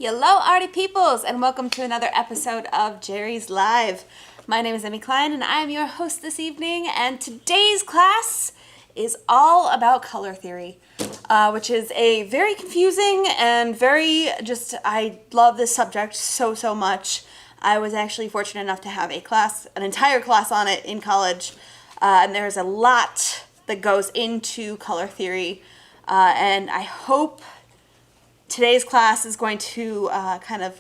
Hello, arty peoples, and welcome to another episode of Jerry's Live. My name is Emmy Klein, and I am your host this evening, and today's class is all about color theory, which is a very confusing and I love this subject so much. I was actually fortunate enough to have an entire class on it in college, and there's a lot that goes into color theory, and I hope today's class is going to kind of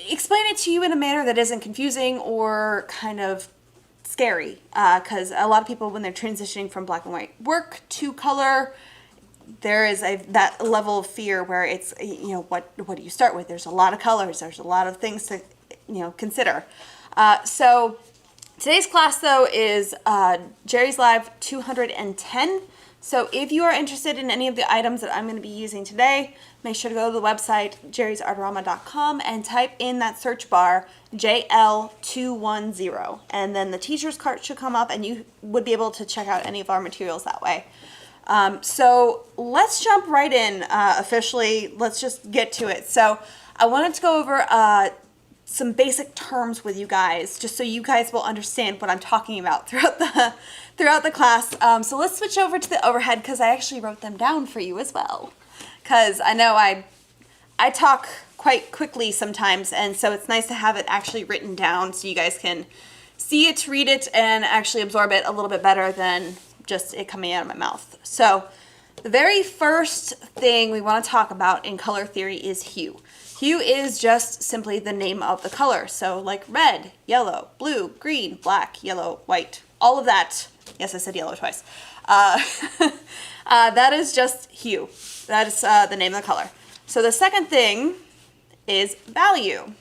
explain it to you in a manner that isn't confusing or kind of scary, because a lot of people, when they're transitioning from black and white work to color, there is that level of fear where it's, what do you start with? There's a lot of colors. There's a lot of things to, consider. So today's class, though, is Jerry's Live 210. So if you are interested in any of the items that I'm going to be using today, make sure to go to the website, jerrysartorama.com, and type in that search bar, JL210. And then the teacher's cart should come up, and you would be able to check out any of our materials that way. So let's jump right in officially. Let's just get to it. So I wanted to go over some basic terms with you guys, just so you guys will understand what I'm talking about throughout the class. So let's switch over to the overhead, because I actually wrote them down for you as well, because I know I talk quite quickly sometimes, and so it's nice to have it actually written down so you guys can see it, read it, and actually absorb it a little bit better than just it coming out of my mouth. So the very first thing we want to talk about in color theory is hue. Hue is just simply the name of the color. So like red, yellow, blue, green, black, yellow, white, all of that. Yes, I said yellow twice. That is just hue. That is the name of the color. So the second thing is value.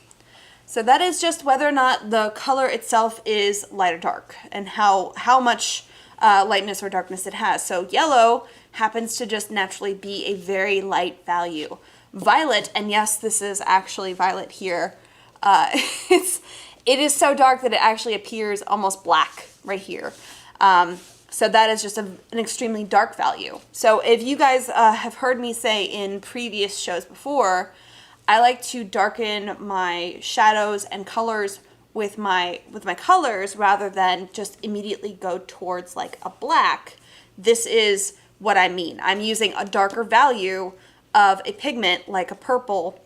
So that is just whether or not the color itself is light or dark, and how much lightness or darkness it has. So yellow happens to just naturally be a very light value. Violet, and yes, this is actually violet here, it is so dark that it actually appears almost black right here. So that is just an extremely dark value. So if you guys have heard me say in previous shows before, I like to darken my shadows and colors with my colors rather than just immediately go towards like a black. This is what I mean. I'm using a darker value of a pigment like a purple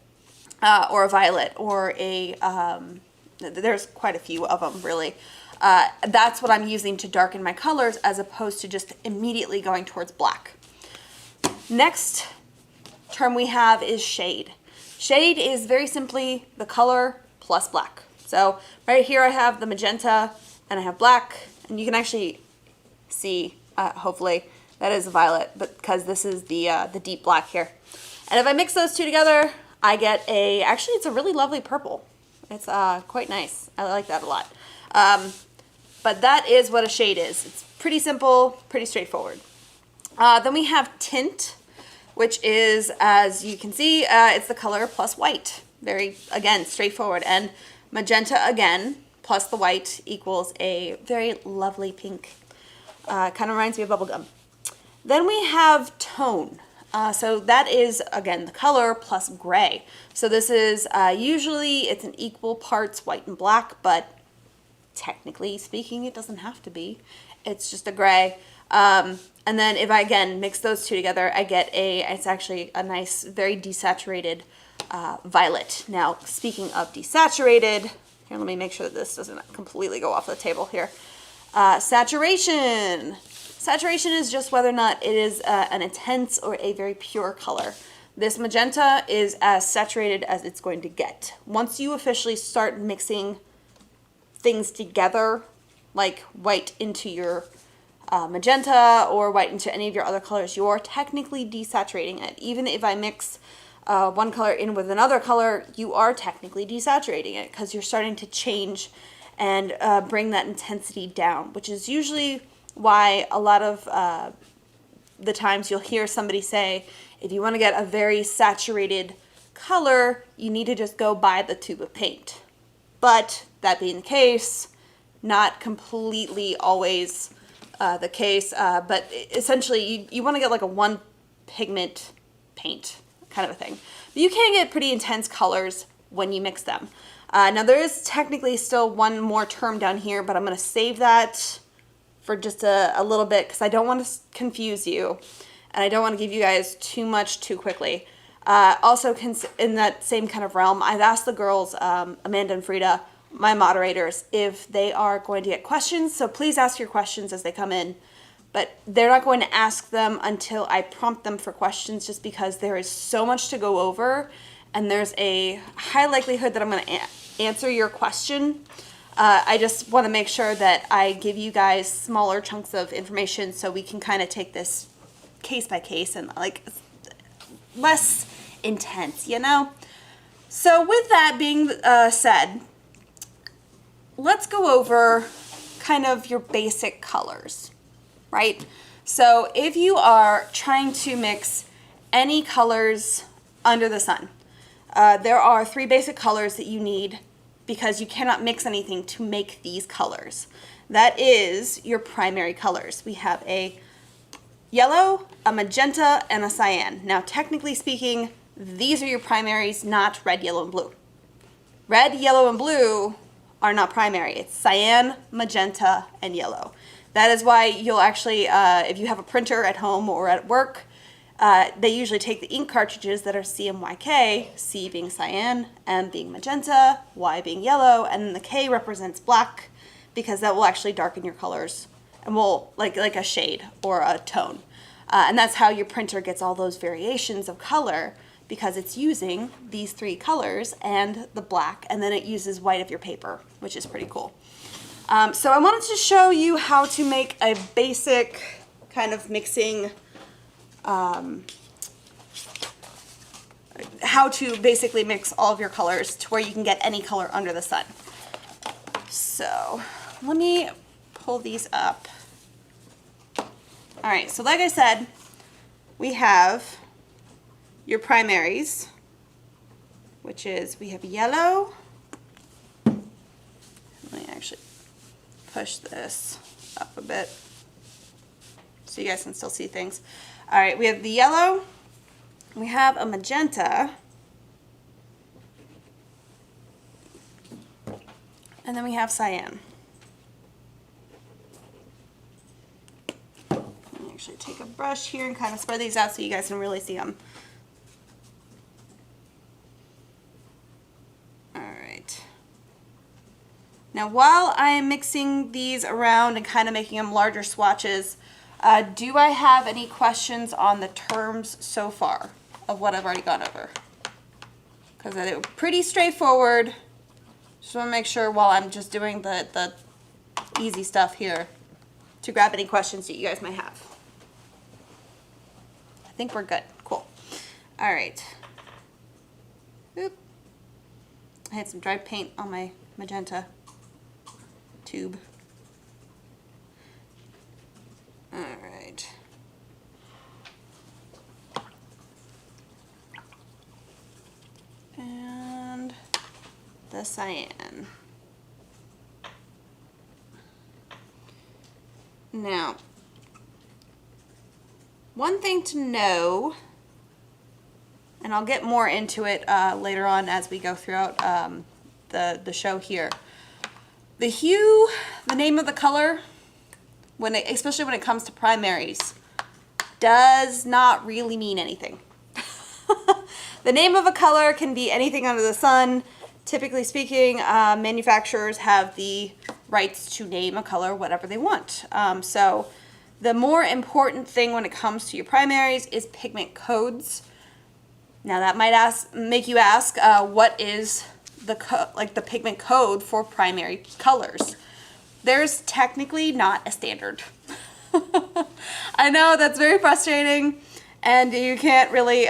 or a violet or there's quite a few of them really. That's what I'm using to darken my colors, as opposed to just immediately going towards black. Next term we have is shade. Shade is very simply the color plus black. So right here I have the magenta and I have black, and you can actually see, hopefully, that is violet, but because this is the deep black here. And if I mix those two together, I get actually it's a really lovely purple. It's quite nice. I like that a lot. But that is what a shade is. It's pretty simple, pretty straightforward. Then we have tint, which is, as you can see, it's the color plus white. Very, again, straightforward. And magenta, again, plus the white equals a very lovely pink. Kind of reminds me of bubblegum. Then we have tone. So that is, again, the color plus gray. So this is, usually it's an equal parts white and black, but technically speaking, it doesn't have to be. It's just a gray. And then if I, again, mix those two together, I get it's actually a nice, very desaturated violet. Now, speaking of desaturated, here, let me make sure that this doesn't completely go off the table here. Saturation. Saturation is just whether or not it is an intense or a very pure color. This magenta is as saturated as it's going to get. Once you officially start mixing things together, like white into your magenta or white into any of your other colors, you are technically desaturating it. Even if I mix one color in with another color, you are technically desaturating it, because you're starting to change and bring that intensity down, which is usually why a lot of the times you'll hear somebody say, if you want to get a very saturated color, you need to just go buy the tube of paint. But that being the case, not completely always the case, but essentially you want to get like a one pigment paint kind of a thing. But you can get pretty intense colors when you mix them. Now there is technically still one more term down here, but I'm going to save that for just a little bit because I don't want to confuse you and I don't want to give you guys too much too quickly. Also in that same kind of realm, I've asked the girls, Amanda and Frida, my moderators, if they are going to get questions. So please ask your questions as they come in, but they're not going to ask them until I prompt them for questions, just because there is so much to go over and there's a high likelihood that I'm going to answer your question. I just want to make sure that I give you guys smaller chunks of information so we can kind of take this case by case and like less intense, you know? So with that being said, let's go over kind of your basic colors, right? So if you are trying to mix any colors under the sun, there are 3 basic colors that you need because you cannot mix anything to make these colors. That is your primary colors. We have a yellow, a magenta, and a cyan. Now, technically speaking, these are your primaries, not red, yellow, and blue. Red, yellow, and blue are not primary. It's cyan, magenta, and yellow. That is why you'll actually, if you have a printer at home or at work, they usually take the ink cartridges that are CMYK, C being cyan, M being magenta, Y being yellow, and then the K represents black because that will actually darken your colors and will like a shade or a tone. And that's how your printer gets all those variations of color, because it's using these 3 colors and the black, and then it uses white of your paper, which is pretty cool. So I wanted to show you how to make a basic kind of mixing, how to basically mix all of your colors to where you can get any color under the sun. So let me pull these up. All right, so like I said, we have your primaries, which is, we have yellow. Let me actually push this up a bit so you guys can still see things. All right, we have the yellow, we have a magenta, and then we have cyan. Let me actually take a brush here and kind of spread these out so you guys can really see them. Now, while I am mixing these around and kind of making them larger swatches, do I have any questions on the terms so far of what I've already gone over? Because they were pretty straightforward. Just want to make sure while I'm just doing the easy stuff here to grab any questions that you guys might have. I think we're good. Cool. All right. Oop. I had some dry paint on my magenta tube. All right. And the cyan. Now, one thing to know, and I'll get more into it later on as we go throughout the show here. The hue, the name of the color, especially when it comes to primaries, does not really mean anything. The name of a color can be anything under the sun. Typically speaking, manufacturers have the rights to name a color whatever they want. So the more important thing when it comes to your primaries is pigment codes. Now that might make you ask, what is the pigment code for primary colors? There's technically not a standard. I know that's very frustrating, and you can't really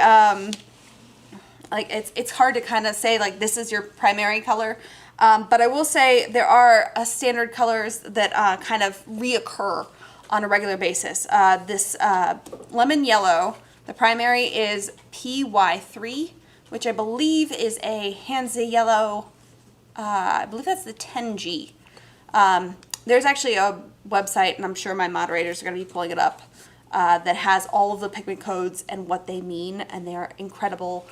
it's hard to kind of say like this is your primary color, but I will say there are standard colors that kind of reoccur on a regular basis. This lemon yellow, the primary is PY3, which I believe is a Hansa yellow. I believe that's the 10G. There's actually a website, and I'm sure my moderators are going to be pulling it up, that has all of the pigment codes and what they mean, and they are incredible.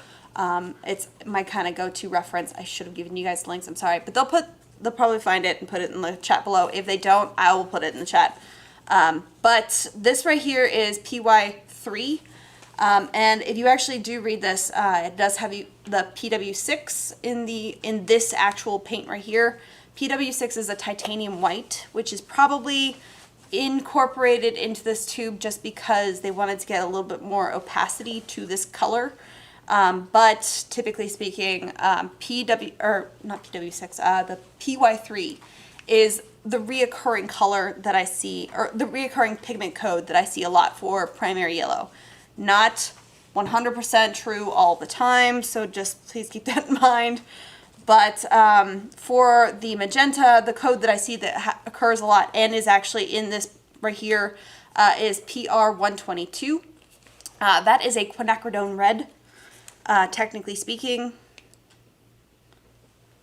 It's my kind of go-to reference. I should have given you guys links, I'm sorry, but they'll probably find it and put it in the chat below. If they don't, I will put it in the chat. But this right here is PY3. And if you actually do read this, it does have the PW6 in this actual paint right here. PW6 is a titanium white, which is probably incorporated into this tube just because they wanted to get a little bit more opacity to this color. But typically speaking, not PW6, the PY3 is the reoccurring color that I see, or the reoccurring pigment code that I see a lot for primary yellow. Not 100% true all the time, so just please keep that in mind. But for the magenta, the code that I see that occurs a lot and is actually in this right here is PR122. That is a quinacridone red, technically speaking.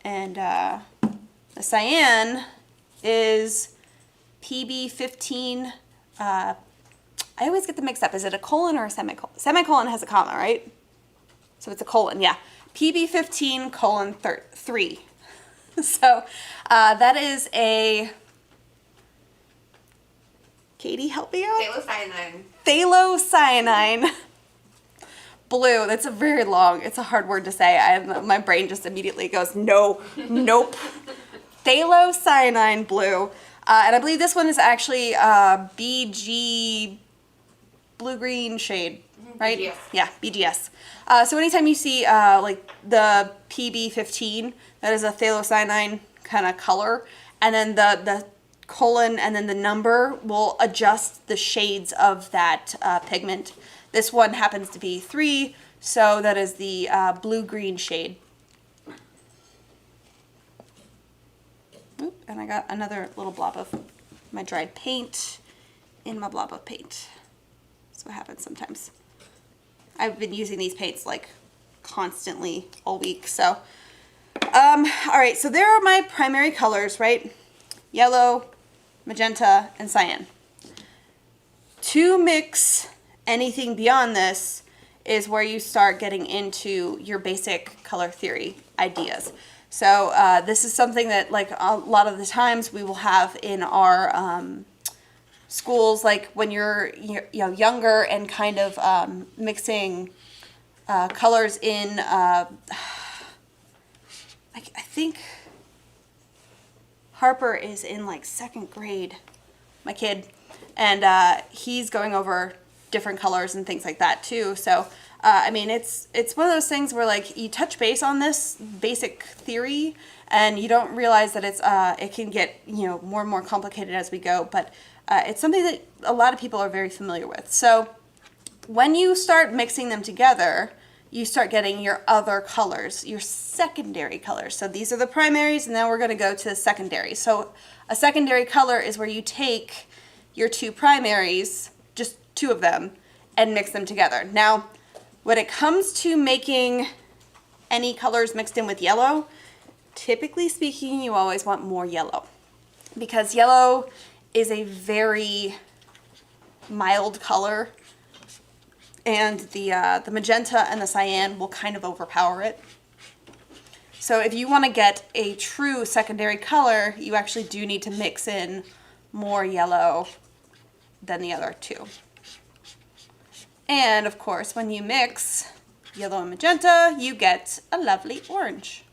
And the cyan is PB15. I always get them mixed up. Is it a colon or a semicolon? Semicolon has a comma, right? So it's a colon, yeah. PB15:3. So that is a, Katie, help me out? Phthalocyanine. Phthalocyanine blue. That's a very long, it's a hard word to say. My brain just immediately goes, no, nope. Phthalocyanine blue. And I believe this one is actually BG blue-green shade, right? BGS. Yeah, BGS. So anytime you see like the PB15, that is a phthalocyanine kind of color, and then the colon and then the number will adjust the shades of that pigment. This one happens to be 3, so that is the blue-green shade. Oop, and I got another little blob of my dried paint in my blob of paint. That's what happens sometimes. I've been using these paints like constantly all week. So, all right, so there are my primary colors, right? Yellow, magenta, and cyan. To mix anything beyond this is where you start getting into your basic color theory ideas. So this is something that, like, a lot of the times we will have in our schools, like when you're younger and kind of mixing colors in. I think Harper is in like 2nd grade, my kid, and he's going over different colors and things like that too. So I mean, it's one of those things where, like, you touch base on this basic theory and you don't realize that it can get, more and more complicated as we go, but it's something that a lot of people are very familiar with. So when you start mixing them together, you start getting your other colors, your secondary colors. So these are the primaries, and now we're going to go to the secondary. So a secondary color is where you take your 2 primaries, just 2 of them, and mix them together. Now, when it comes to making any colors mixed in with yellow, typically speaking, you always want more yellow, because yellow is a very mild color, and the magenta and the cyan will kind of overpower it. So if you want to get a true secondary color, you actually do need to mix in more yellow than the other 2. And of course, when you mix yellow and magenta, you get a lovely orange.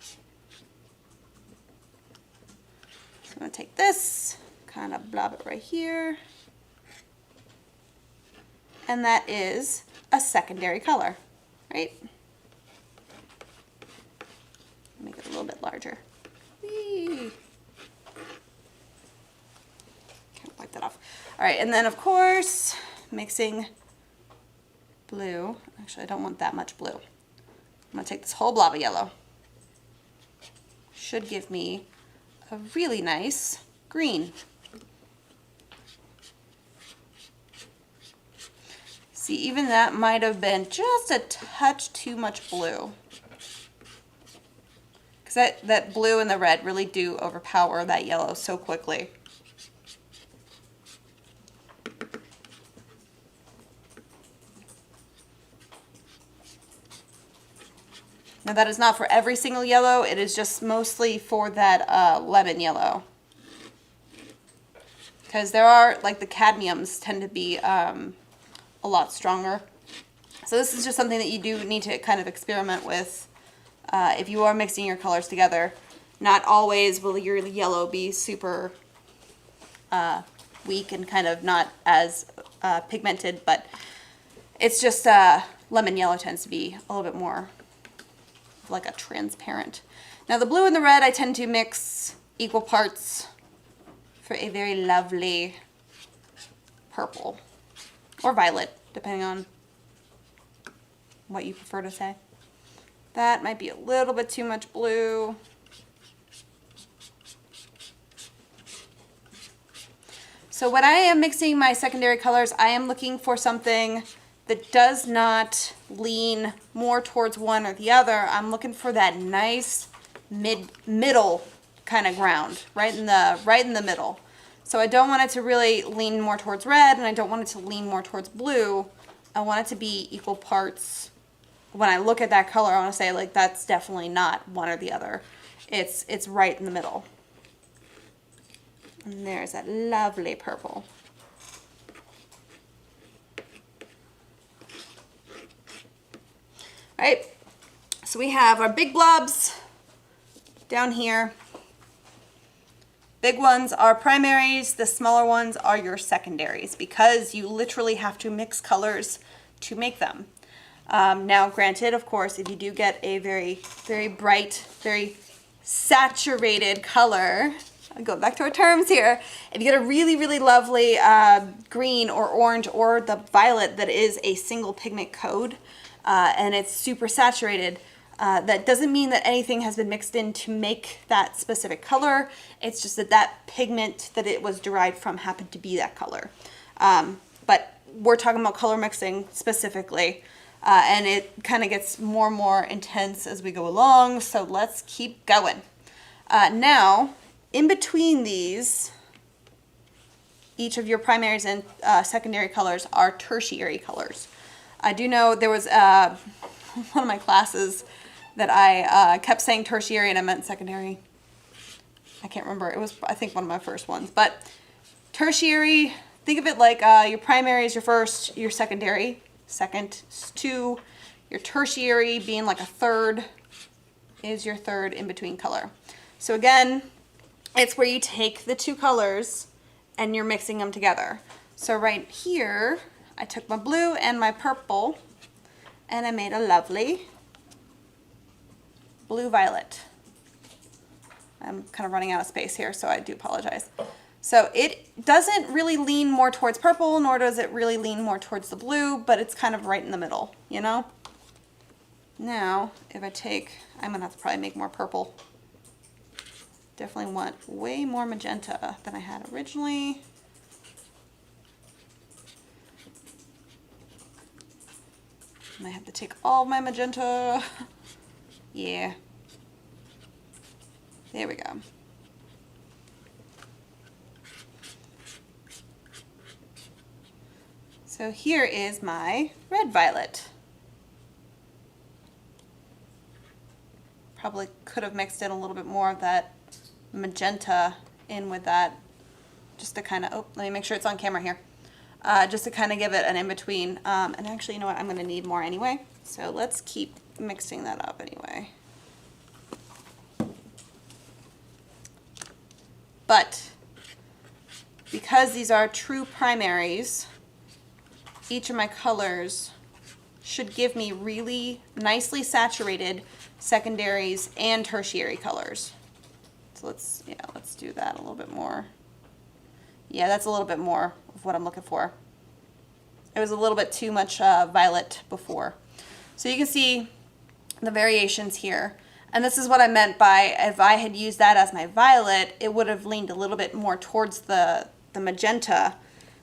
So I'm going to take this, kind of blob it right here, and that is a secondary color, right? Make it a little bit larger. Whee! Can't wipe that off. All right, and then of course, mixing blue. Actually, I don't want that much blue. I'm going to take this whole blob of yellow. Should give me a really nice green. See, even that might have been just a touch too much blue. Because that blue and the red really do overpower that yellow so quickly. Now that is not for every single yellow, it is just mostly for that lemon yellow. Because there are, like the cadmiums tend to be a lot stronger. So this is just something that you do need to kind of experiment with if you are mixing your colors together. Not always will your yellow be super weak and kind of not as pigmented, but it's just lemon yellow tends to be a little bit more like a transparent. Now the blue and the red I tend to mix equal parts for a very lovely purple or violet, depending on what you prefer to say. That might be a little bit too much blue. So when I am mixing my secondary colors, I am looking for something that does not lean more towards one or the other. I'm looking for that nice middle kind of ground, right in the middle. So I don't want it to really lean more towards red, and I don't want it to lean more towards blue. I want it to be equal parts. When I look at that color, I want to say, like, that's definitely not one or the other. It's right in the middle. And there's that lovely purple. All right, so we have our big blobs down here. Big ones are primaries, the smaller ones are your secondaries, because you literally have to mix colors to make them. Now, granted, of course, if you do get a very, very bright, very saturated color, I'll go back to our terms here. If you get a really, really lovely green or orange or the violet that is a single pigment code and it's super saturated, that doesn't mean that anything has been mixed in to make that specific color. It's just that that pigment that it was derived from happened to be that color. But we're talking about color mixing specifically, and it kind of gets more and more intense as we go along, so let's keep going. Now, in between these, each of your primaries and secondary colors are tertiary colors. I do know there was one of my classes that I kept saying tertiary and I meant secondary. I can't remember. It was, I think, one of my first ones. But tertiary, think of it like your primary is your first, your secondary, second is two, your tertiary being like a third is your third in between color. So again, it's where you take the two colors and you're mixing them together. So right here, I took my blue and my purple and I made a lovely blue-violet. I'm kind of running out of space here, so I do apologize. So it doesn't really lean more towards purple, nor does it really lean more towards the blue, but it's kind of right in the middle, you know? Now, if I take, I'm gonna have to probably make more purple. Definitely want way more magenta than I had originally. And I have to take all of my magenta. Yeah. There we go. So here is my red violet. Probably could have mixed in a little bit more of that magenta in with that, just to kind of, oh, let me make sure it's on camera here. Just to kind of give it an in-between. And actually, you know what, I'm going to need more anyway. So let's keep mixing that up anyway. But because these are true primaries, each of my colors should give me really nicely saturated secondaries and tertiary colors. So let's do that a little bit more. Yeah, that's a little bit more of what I'm looking for. It was a little bit too much violet before. So you can see the variations here. And this is what I meant by, if I had used that as my violet, it would have leaned a little bit more towards the magenta.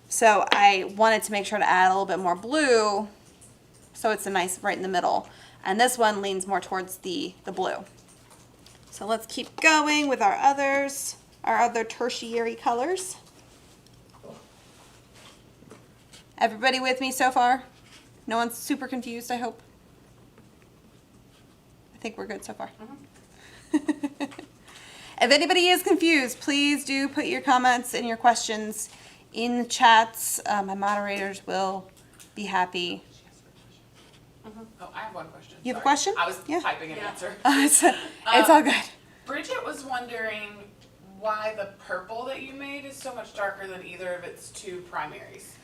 So I wanted to make sure to add a little bit more blue, so it's a nice right in the middle. And this one leans more towards the blue. So let's keep going with our others, our other tertiary colors. Everybody with me so far? No one's super confused, I hope. I think we're good so far. If anybody is confused, please do put your comments and your questions in the chats. My moderators will be happy. Oh, I have one question. You have a question? I was typing an answer. It's all good. Bridget was wondering why the purple that you made is so much darker than either of its two primaries.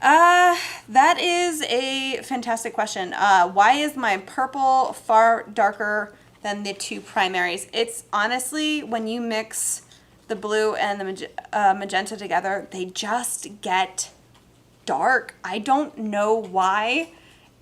That is a fantastic question. Why is my purple far darker than the two primaries? It's honestly, when you mix the blue and the magenta together, they just get dark. I don't know why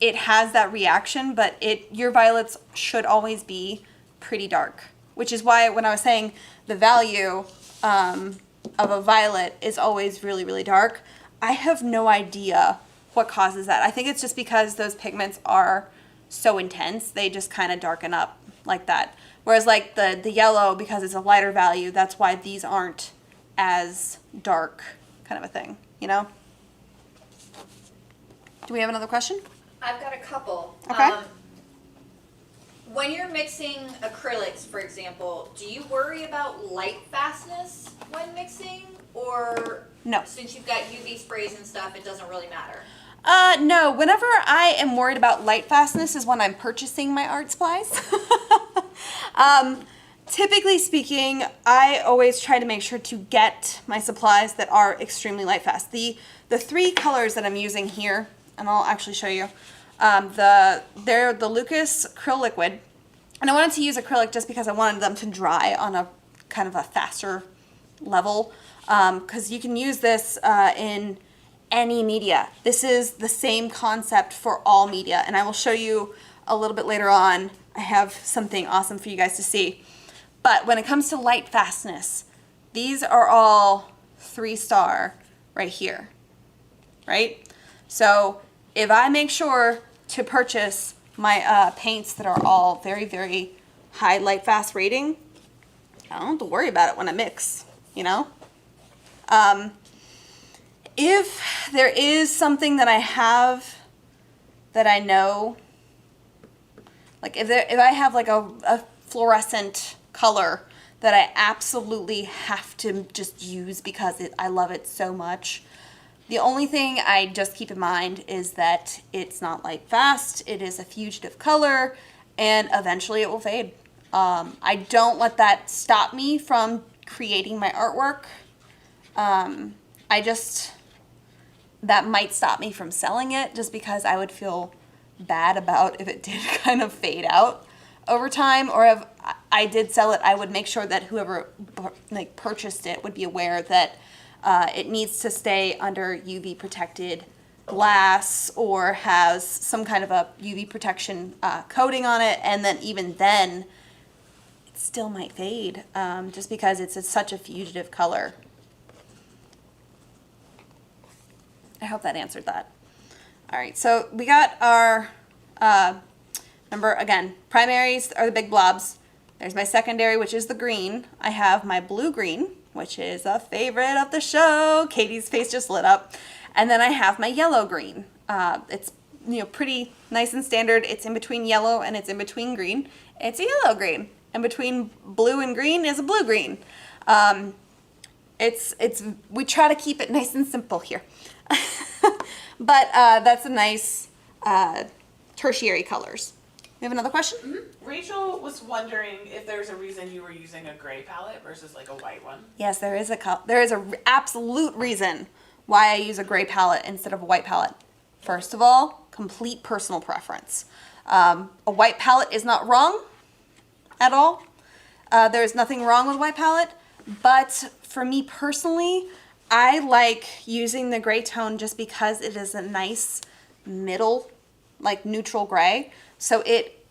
it has that reaction, but your violets should always be pretty dark, which is why when I was saying the value of a violet is always really, really dark, I have no idea what causes that. I think it's just because those pigments are so intense, they just kind of darken up like that. Whereas like the yellow, because it's a lighter value, that's why these aren't as dark, kind of a thing, you know? Do we have another question? I've got a couple. Okay. When you're mixing acrylics, for example, do you worry about light fastness when mixing? Or no, since you've got UV sprays and stuff, it doesn't really matter? No, whenever I am worried about light fastness is when I'm purchasing my art supplies. Typically speaking, I always try to make sure to get my supplies that are extremely light fast. The three colors that I'm using here, and I'll actually show you, they're the Lucas Acryl Liquid. And I wanted to use acrylic just because I wanted them to dry on a kind of a faster level. Because you can use this in any media. This is the same concept for all media, and I will show you a little bit later on. I have something awesome for you guys to see. But when it comes to light fastness, these are all 3-star right here, right? So if I make sure to purchase my paints that are all very, very high light fast rating, I don't have to worry about it when I mix, you know? If there is something that I have that I know, like if I have like a fluorescent color that I absolutely have to just use because I love it so much, the only thing I just keep in mind is that it's not light fast, it is a fugitive color, and eventually it will fade. I don't let that stop me from creating my artwork. That might stop me from selling it just because I would feel bad about if it did kind of fade out over time, or if I did sell it, I would make sure that whoever like purchased it would be aware that it needs to stay under UV protected glass or has some kind of a UV protection coating on it, and then even then it still might fade just because it's such a fugitive color. I hope that answered that. All right, so we got our, remember again, primaries are the big blobs. There's my secondary, which is the green. I have my blue-green, which is a favorite of the show. Katie's face just lit up. And then I have my yellow-green. It's pretty nice and standard. It's in between yellow and it's in between green. It's a yellow-green. And between blue and green is a blue-green. We try to keep it nice and simple here. But that's a nice tertiary colors. We have another question? Mm-hmm. Rachel was wondering if there's a reason you were using a gray palette versus like a white one. Yes, there is a absolute reason why I use a gray palette instead of a white palette. First of all, complete personal preference. A white palette is not wrong at all. There's nothing wrong with white palette, but for me personally, I like using the gray tone just because it is a nice middle, like neutral gray. So it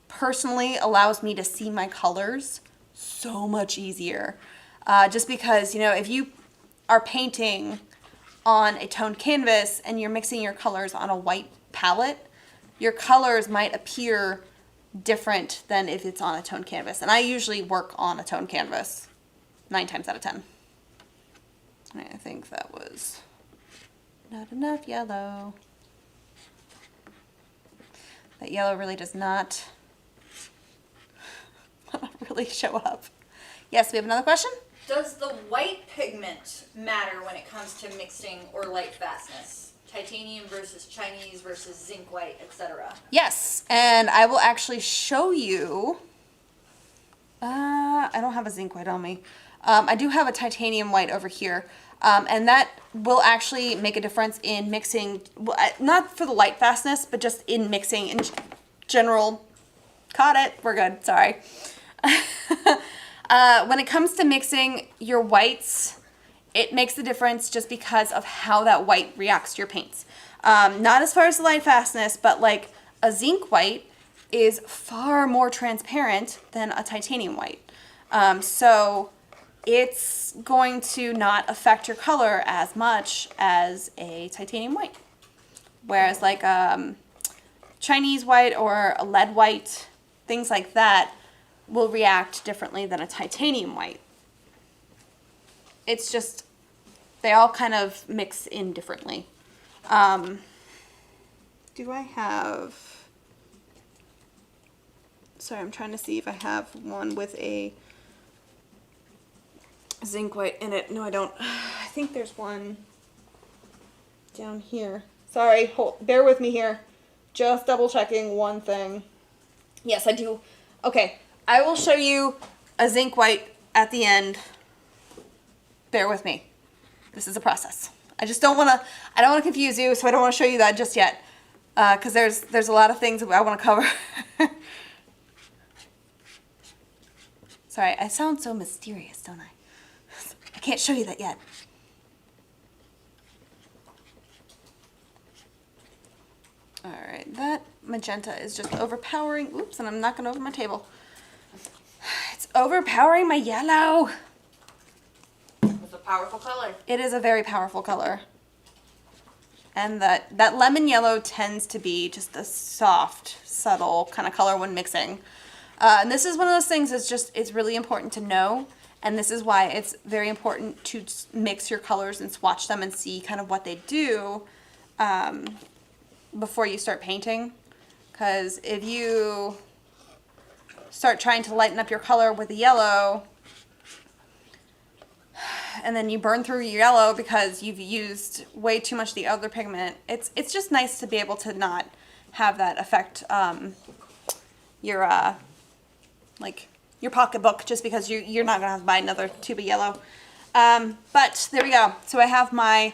personally allows me to see my colors so much easier. Just because, if you are painting on a toned canvas and you're mixing your colors on a white palette, your colors might appear different than if it's on a toned canvas. And I usually work on a toned canvas 9 times out of 10. I think that was not enough yellow. That yellow really does not definitely show up. Yes, we have another question? Does the white pigment matter when it comes to mixing or light fastness? Titanium versus Chinese versus zinc white, etc. Yes, and I will actually show you. I don't have a zinc white on me. I do have a titanium white over here. And that will actually make a difference in mixing, not for the light fastness, but just in mixing in general. Caught it. We're good. Sorry. When it comes to mixing your whites, it makes the difference just because of how that white reacts to your paints. Not as far as the light fastness, but like a zinc white is far more transparent than a titanium white. So it's going to not affect your color as much as a titanium white. Whereas like Chinese white or a lead white, things like that, will react differently than a titanium white. It's just, they all kind of mix in differently. Do I have, sorry, I'm trying to see if I have one with a zinc white in it. No, I don't. I think there's one down here. Sorry, bear with me here. Just double checking one thing. Yes, I do. Okay, I will show you a zinc white at the end. Bear with me. This is a process. I just don't want to, I don't want to confuse you, so I don't want to show you that just yet. Because there's a lot of things that I want to cover. Sorry, I sound so mysterious, don't I? I can't show you that yet. All right, that magenta is just overpowering. Oops, and I'm knocking over my table. It's overpowering my yellow. It's a powerful color. It is a very powerful color. And that lemon yellow tends to be just a soft, subtle kind of color when mixing. And this is one of those things it's really important to know. And this is why it's very important to mix your colors and swatch them and see kind of what they do before you start painting. Because if you start trying to lighten up your color with the yellow, and then you burn through your yellow because you've used way too much of the other pigment, it's just nice to be able to not have that affect your pocketbook just because you're not gonna have to buy another tube of yellow. But there we go. So I have my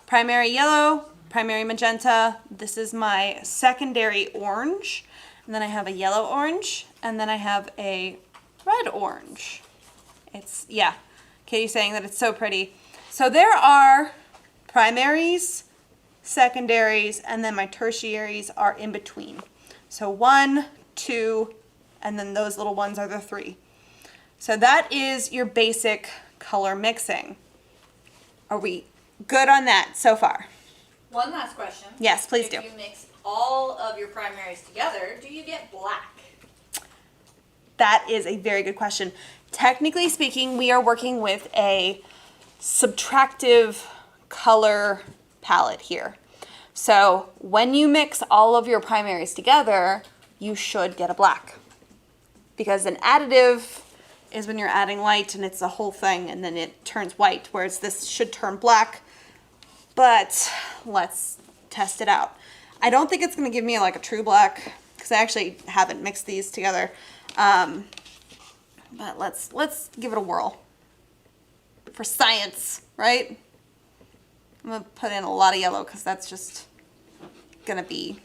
primary yellow, primary magenta. This is my secondary orange, and then I have a yellow orange, and then I have a red orange. Yeah. Katie's saying that it's so pretty. So there are primaries, secondaries, and then my tertiaries are in between. So 1, 2, and then those little ones are the 3. So that is your basic color mixing. Are we good on that so far? One last question. Yes, please do. If you mix all of your primaries together, do you get black? That is a very good question. Technically speaking, we are working with a subtractive color palette here. So when you mix all of your primaries together, you should get a black. Because an additive is when you're adding light and it's the whole thing and then it turns white, whereas this should turn black. But let's test it out. I don't think it's going to give me like a true black because I actually haven't mixed these together. But let's give it a whirl for science, right? I'm going to put in a lot of yellow because that's just going to be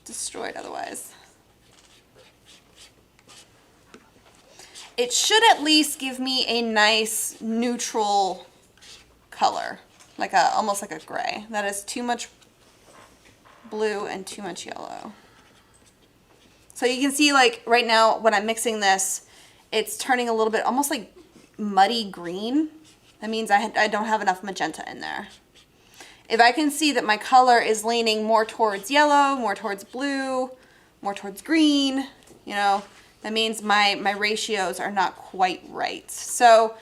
destroyed otherwise. It should at least give me a nice neutral color, like almost like a gray. That is too much blue and too much yellow. So you can see like right now when I'm mixing this, it's turning a little bit almost like muddy green. That means I don't have enough magenta in there. If I can see that my color is leaning more towards yellow, more towards blue, more towards green, you know, that means my ratios are not quite right. So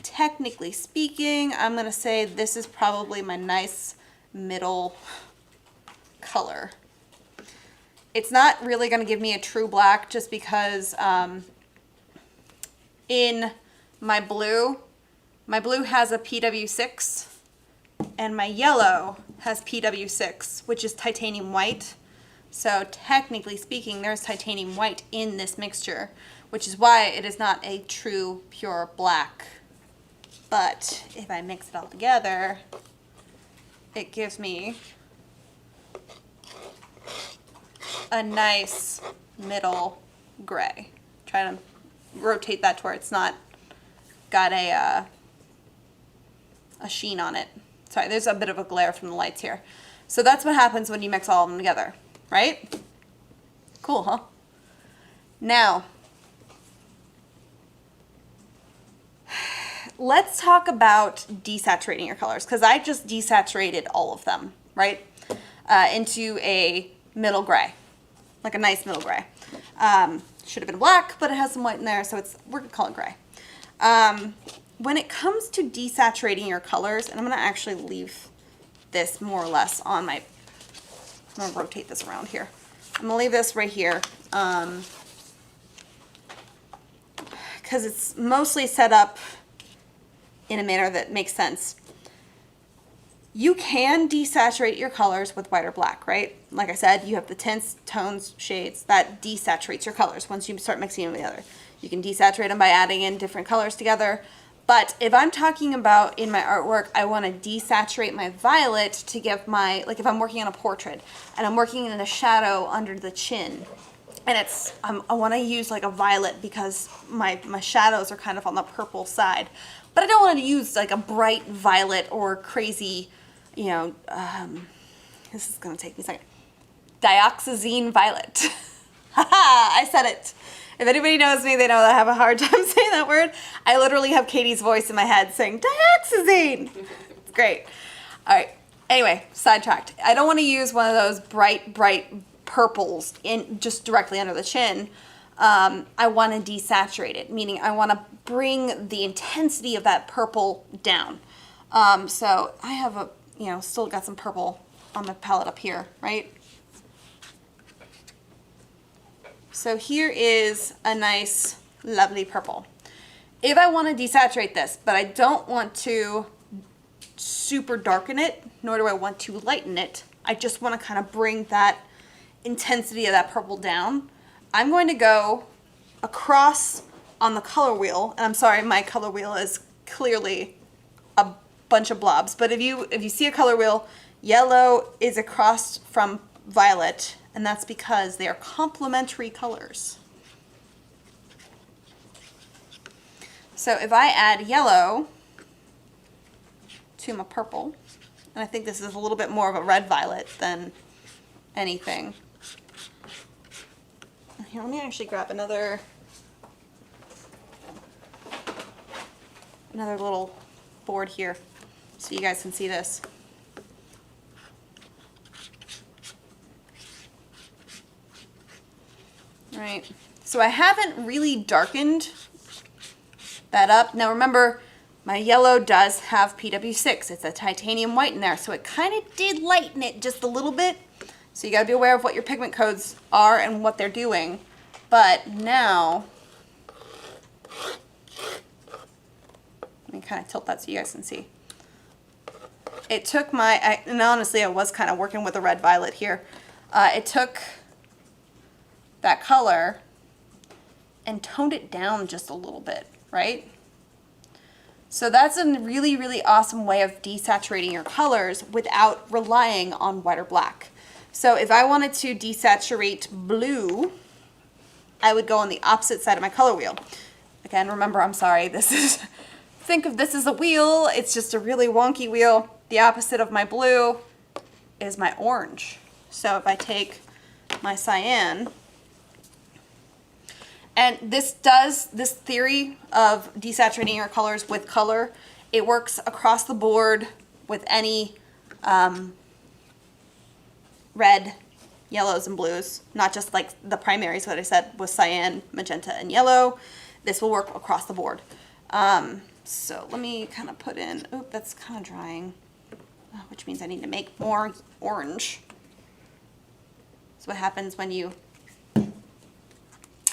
technically speaking, I'm going to say this is probably my nice middle color. It's not really going to give me a true black just because in my blue has a PW6 and my yellow has PW6, which is titanium white. So technically speaking, there's titanium white in this mixture, which is why it is not a true pure black. But if I mix it all together, it gives me a nice middle gray. Try to rotate that to where it's not got a sheen on it. Sorry, there's a bit of a glare from the lights here. So that's what happens when you mix all of them together, right? Cool, huh? Now, let's talk about desaturating your colors, because I just desaturated all of them, right? Into a middle gray, like a nice middle gray. Should have been black, but it has some white in there, so we're gonna call it gray. When it comes to desaturating your colors, and I'm gonna actually leave this more or less on my, I'm gonna rotate this around here. I'm gonna leave this right here, because it's mostly set up in a manner that makes sense. You can desaturate your colors with white or black, right? Like I said, you have the tints, tones, shades, that desaturates your colors once you start mixing them together. You can desaturate them by adding in different colors together. But if I'm talking about in my artwork, I want to desaturate my violet to give my, like if I'm working on a portrait and I'm working in a shadow under the chin, and I want to use like a violet because my shadows are kind of on the purple side. But I don't want to use like a bright violet or crazy, you know, this is going to take me a second. Dioxazine violet. Haha, I said it. If anybody knows me, they know that I have a hard time saying that word. I literally have Katie's voice in my head saying dioxazine. It's great. All right. Anyway, sidetracked. I don't want to use one of those bright purples in just directly under the chin. I want to desaturate it, meaning I want to bring the intensity of that purple down. So I have still got some purple on my palette up here, right? So here is a nice, lovely purple. If I want to desaturate this, but I don't want to super darken it, nor do I want to lighten it, I just want to kind of bring that intensity of that purple down, I'm going to go across on the color wheel, and I'm sorry, my color wheel is clearly a bunch of blobs, but if you see a color wheel, yellow is across from violet, and that's because they are complementary colors. So if I add yellow to my purple, and I think this is a little bit more of a red violet than anything. Here, let me actually grab another little board here so you guys can see this. Right, so I haven't really darkened that up. Now remember, my yellow does have PW6. It's a titanium white in there, so it kind of did lighten it just a little bit. So you gotta be aware of what your pigment codes are and what they're doing. But now, let me kind of tilt that so you guys can see. It took and honestly I was kind of working with a red violet here. It took that color and toned it down just a little bit, right? So that's a really, really awesome way of desaturating your colors without relying on white or black. So if I wanted to desaturate blue, I would go on the opposite side of my color wheel. Again, remember, I'm sorry, think of this as a wheel. It's just a really wonky wheel. The opposite of my blue is my orange. So if I take my cyan, and this theory of desaturating your colors with color, it works across the board with any red, yellows, and blues, not just like the primaries, what I said was cyan, magenta, and yellow. This will work across the board. So let me kind of put in, oh, that's kind of drying, which means I need to make more orange. That's what happens when you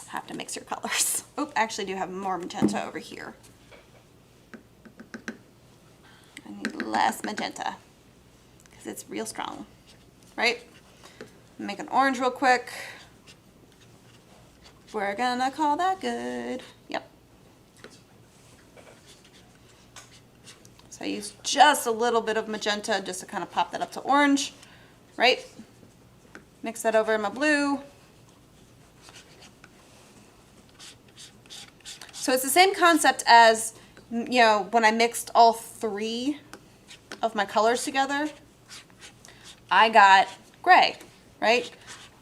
have to mix your colors. Oh, actually I do have more magenta over here. I need less magenta because it's real strong, right? Make an orange real quick. We're gonna call that good. Yep. So I use just a little bit of magenta just to kind of pop that up to orange, right? Mix that over in my blue. So it's the same concept as, you know, when I mixed all three of my colors together, I got gray, right?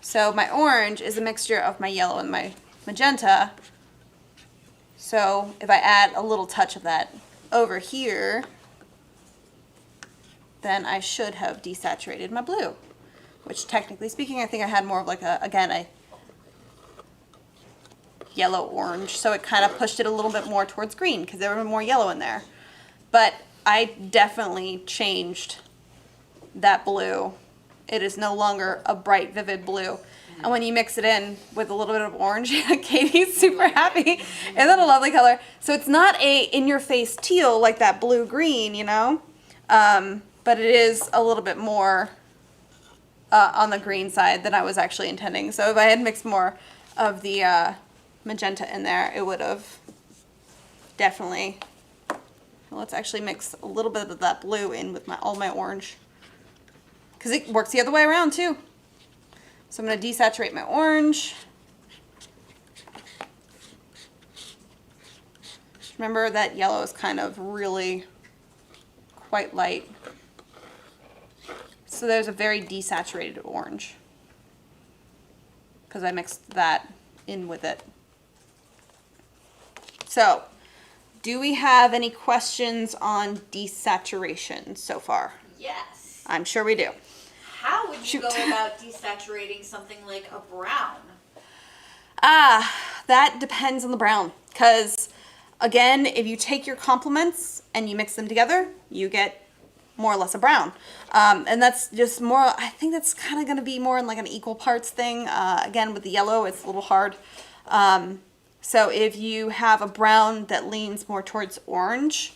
So my orange is a mixture of my yellow and my magenta. So if I add a little touch of that over here, then I should have desaturated my blue, which technically speaking, I think I had more of like a yellow orange. So it kind of pushed it a little bit more towards green because there was more yellow in there. But I definitely changed that blue. It is no longer a bright, vivid blue. And when you mix it in with a little bit of orange, Katie's super happy. Isn't that a lovely color? So it's not a in-your-face teal like that blue-green, you know? But it is a little bit more on the green side than I was actually intending. So if I had mixed more of the magenta in there, it would have definitely... Let's actually mix a little bit of that blue in with all my orange. Because it works the other way around too. So I'm going to desaturate my orange. Remember that yellow is kind of really quite light. So there's a very desaturated orange. Because I mixed that in with it. So, do we have any questions on desaturation so far? Yes. I'm sure we do. How would you go about desaturating something like a brown? That depends on the brown. Because, again, if you take your complements and you mix them together, you get more or less a brown. And that's just more, I think that's kind of going to be more in like an equal parts thing. Again, with the yellow, it's a little hard. So if you have a brown that leans more towards orange,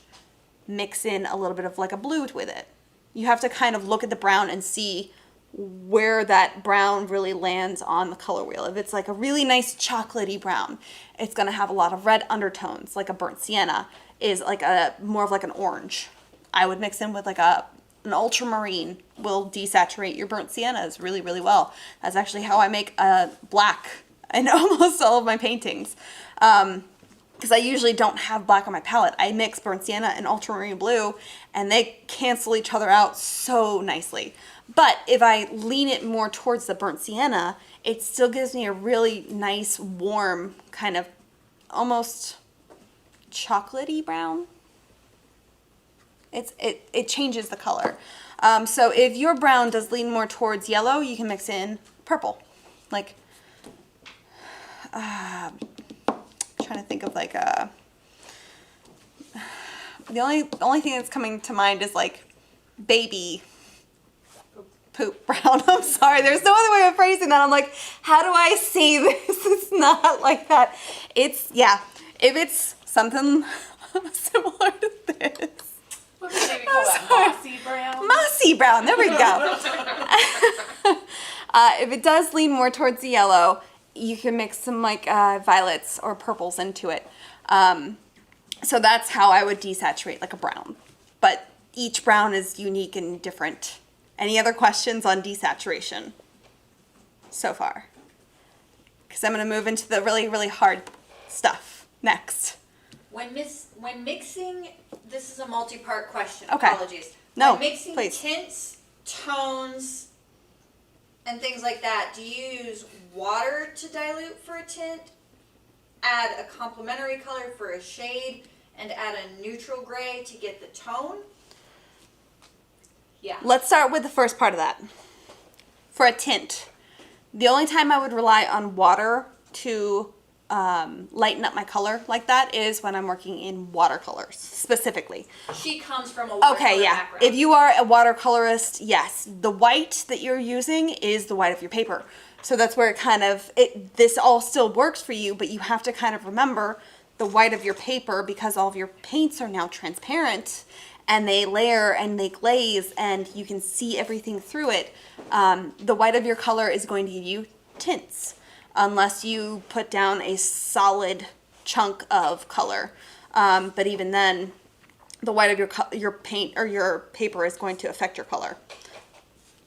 mix in a little bit of like a blue with it. You have to kind of look at the brown and see where that brown really lands on the color wheel. If it's like a really nice chocolatey brown, it's going to have a lot of red undertones, like a burnt sienna is like more of like an orange. I would mix in with like an ultramarine will desaturate your burnt siennas really, really well. That's actually how I make a black in almost all of my paintings. Because I usually don't have black on my palette. I mix burnt sienna and ultramarine blue, and they cancel each other out so nicely. But if I lean it more towards the burnt sienna, it still gives me a really nice, warm, kind of almost chocolatey brown. It changes the color. So if your brown does lean more towards yellow, you can mix in purple. Like, trying to think of like the only thing that's coming to mind is like baby poop brown. I'm sorry, there's no other way of phrasing that. I'm like, how do I say this? It's not like that. It's, yeah, if it's something similar to this. What would maybe call that? Mossy brown? Mossy brown, there we go. If it does lean more towards the yellow, you can mix some like violets or purples into it. So that's how I would desaturate like a brown. But each brown is unique and different. Any other questions on desaturation so far? Because I'm going to move into the really, really hard stuff next. When mixing, this is a multi-part question. Okay. Apologies. No, when mixing please. tints, tones, and things like that, do you use water to dilute for a tint, add a complementary color for a shade, and add a neutral gray to get the tone? Yeah. Let's start with the first part of that. For a tint, the only time I would rely on water to lighten up my color like that is when I'm working in watercolors specifically. She comes from a watercolor Okay, yeah. background. If you are a watercolorist, yes, the white that you're using is the white of your paper. So that's where this all still works for you, but you have to kind of remember the white of your paper, because all of your paints are now transparent and they layer and they glaze and you can see everything through it. The white of your color is going to give you tints unless you put down a solid chunk of color. But even then, the white of your paint or your paper is going to affect your color.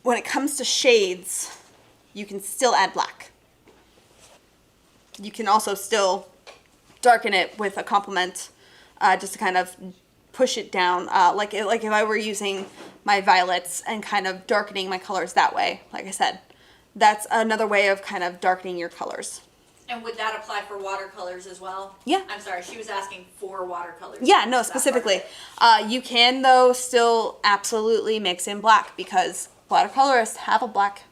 When it comes to shades, you can still add black. You can also still darken it with a complement, just to kind of push it down. Like if I were using my violets and kind of darkening my colors that way, like I said, that's another way of kind of darkening your colors. And would that apply for watercolors as well? Yeah. I'm sorry, she was asking for watercolors. Yeah, no, That part of specifically. it. You can, though, still absolutely mix in black, because watercolorists have a black.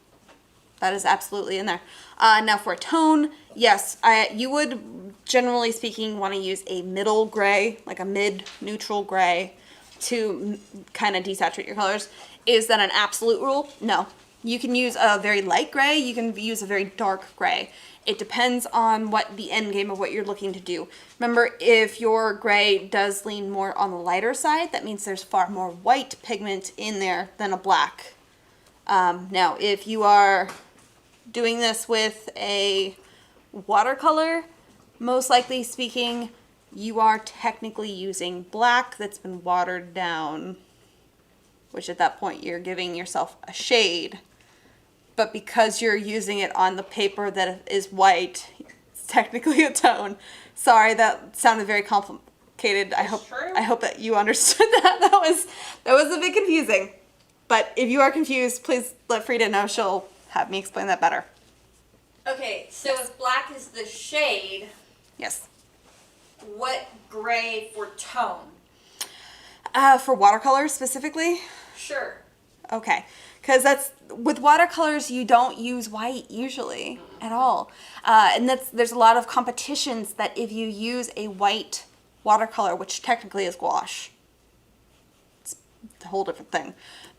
That is absolutely in there. Now for a tone, yes, you would, generally speaking, want to use a middle gray, like a mid-neutral gray, to kind of desaturate your colors. Is that an absolute rule? No. You can use a very light gray, you can use a very dark gray. It depends on what the end game of what you're looking to do. Remember, if your gray does lean more on the lighter side, that means there's far more white pigment in there than a black. Now, if you are doing this with a watercolor, most likely speaking, you are technically using black that's been watered down, which at that point you're giving yourself a shade. But because you're using it on the paper that is white, it's technically a tone. Sorry, that sounded very complicated. I hope that you understood that. That was a bit confusing. But if you are confused, please let Frida know. She'll have me explain that better. Okay, so if black is the shade, Yes. what gray for tone? For watercolors specifically? Sure. Okay. Because with watercolors, you don't use white usually at all. And there's a lot of competitions that if you use a white watercolor, which technically is gouache, it's a whole different thing.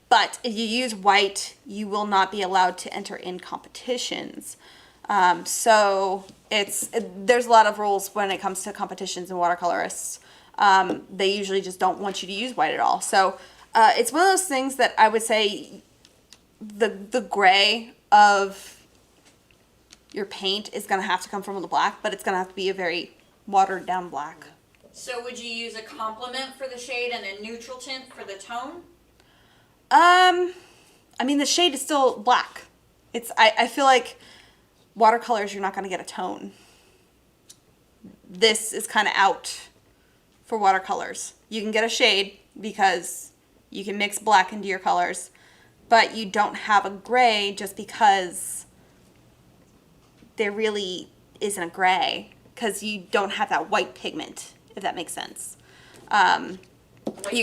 But if you use white, you will not be allowed to enter in competitions. So there's a lot of rules when it comes to competitions and watercolorists. They usually just don't want you to use white at all. So it's one of those things that I would say the gray of your paint is going to have to come from the black, but it's going to have to be a very watered down black. So would you use a complement for the shade and a neutral tint for the tone? I mean, the shade is still black. I feel like watercolors, you're not going to get a tone. This is kind of out for watercolors. You can get a shade because you can mix black into your colors, but you don't have a gray just because there really isn't a gray, because you don't have that white pigment, if that makes sense. White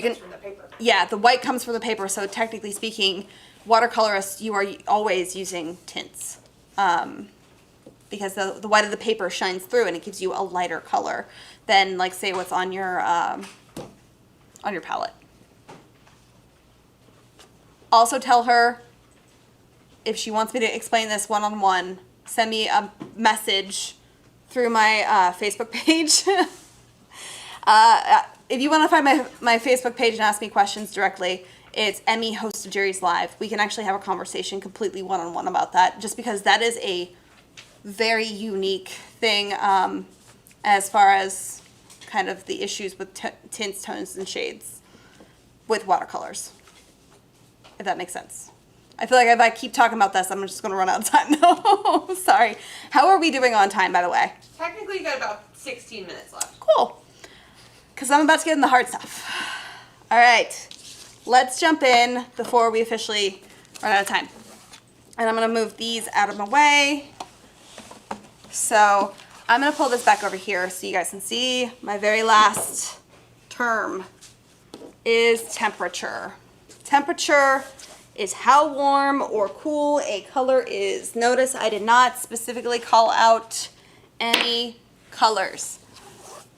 comes from the paper. Yeah, the white comes from the paper, so technically speaking, watercolorists, you are always using tints. Because the white of the paper shines through and it gives you a lighter color than, like, say, what's on your palette. Also tell her, if she wants me to explain this one-on-one, send me a message through my Facebook page. If you want to find my Facebook page and ask me questions directly, it's Emmy, host of Jerry's Live. We can actually have a conversation completely one-on-one about that, just because that is a very unique thing as far as kind of the issues with tints, tones, and shades with watercolors, if that makes sense. I feel like if I keep talking about this, I'm just going to run out of time. No, sorry. How are we doing on time, by the way? Technically, you got about 16 minutes left. Cool. Because I'm about to get in the hard stuff. All right. Let's jump in before we officially run out of time. And I'm going to move these out of my way. So I'm going to pull this back over here so you guys can see. My very last term is temperature. Temperature is how warm or cool a color is. Notice I did not specifically call out any colors.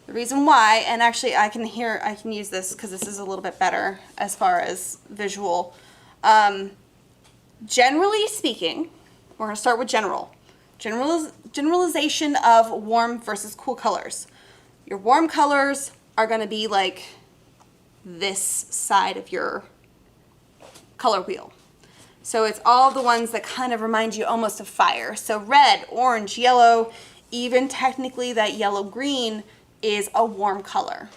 The reason why, and actually I can use this because this is a little bit better as far as visual. Generally speaking, we're going to start with generalization of warm versus cool colors. Your warm colors are going to be like this side of your color wheel. So it's all the ones that kind of remind you almost of fire. So red, orange, yellow, even technically that yellow-green is a warm color.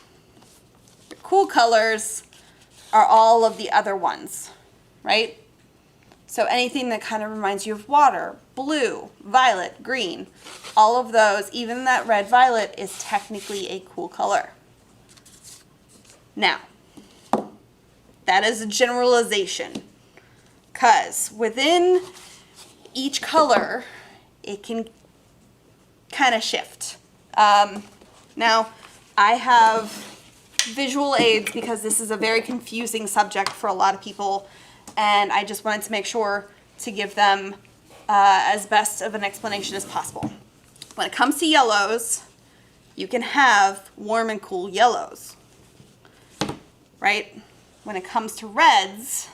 The cool colors are all of the other ones, right? So anything that kind of reminds you of water, blue, violet, green, all of those, even that red violet is technically a cool color. Now, that is a generalization, because within each color, it can kind of shift. Now, I have visual aids because this is a very confusing subject for a lot of people, and I just wanted to make sure to give them as best of an explanation as possible. When it comes to yellows, you can have warm and cool yellows, right? When it comes to reds,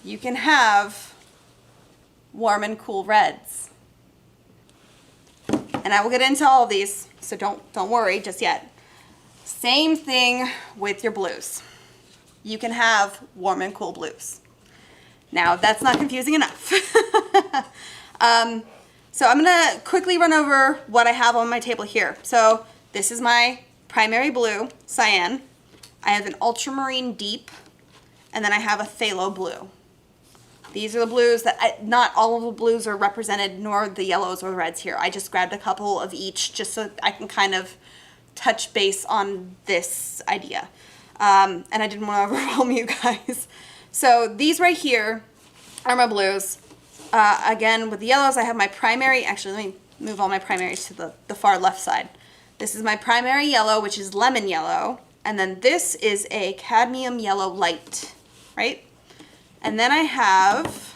you can have warm and cool reds. And I will get into all of these, so don't worry just yet. Same thing with your blues. You can have warm and cool blues. Now, that's not confusing enough. So I'm gonna quickly run over what I have on my table here. So this is my primary blue, cyan. I have an Ultramarine Deep, and then I have a Phthalo Blue. These are the blues that, not all of the blues are represented, nor the yellows or the reds here. I just grabbed a couple of each just so I can kind of touch base on this idea. And I didn't want to overwhelm you guys. So these right here are my blues. Again, with the yellows, I have my primary. Actually, let me move all my primaries to the far left side. This is my primary yellow, which is lemon yellow. And then this is a cadmium yellow light, right? And then I have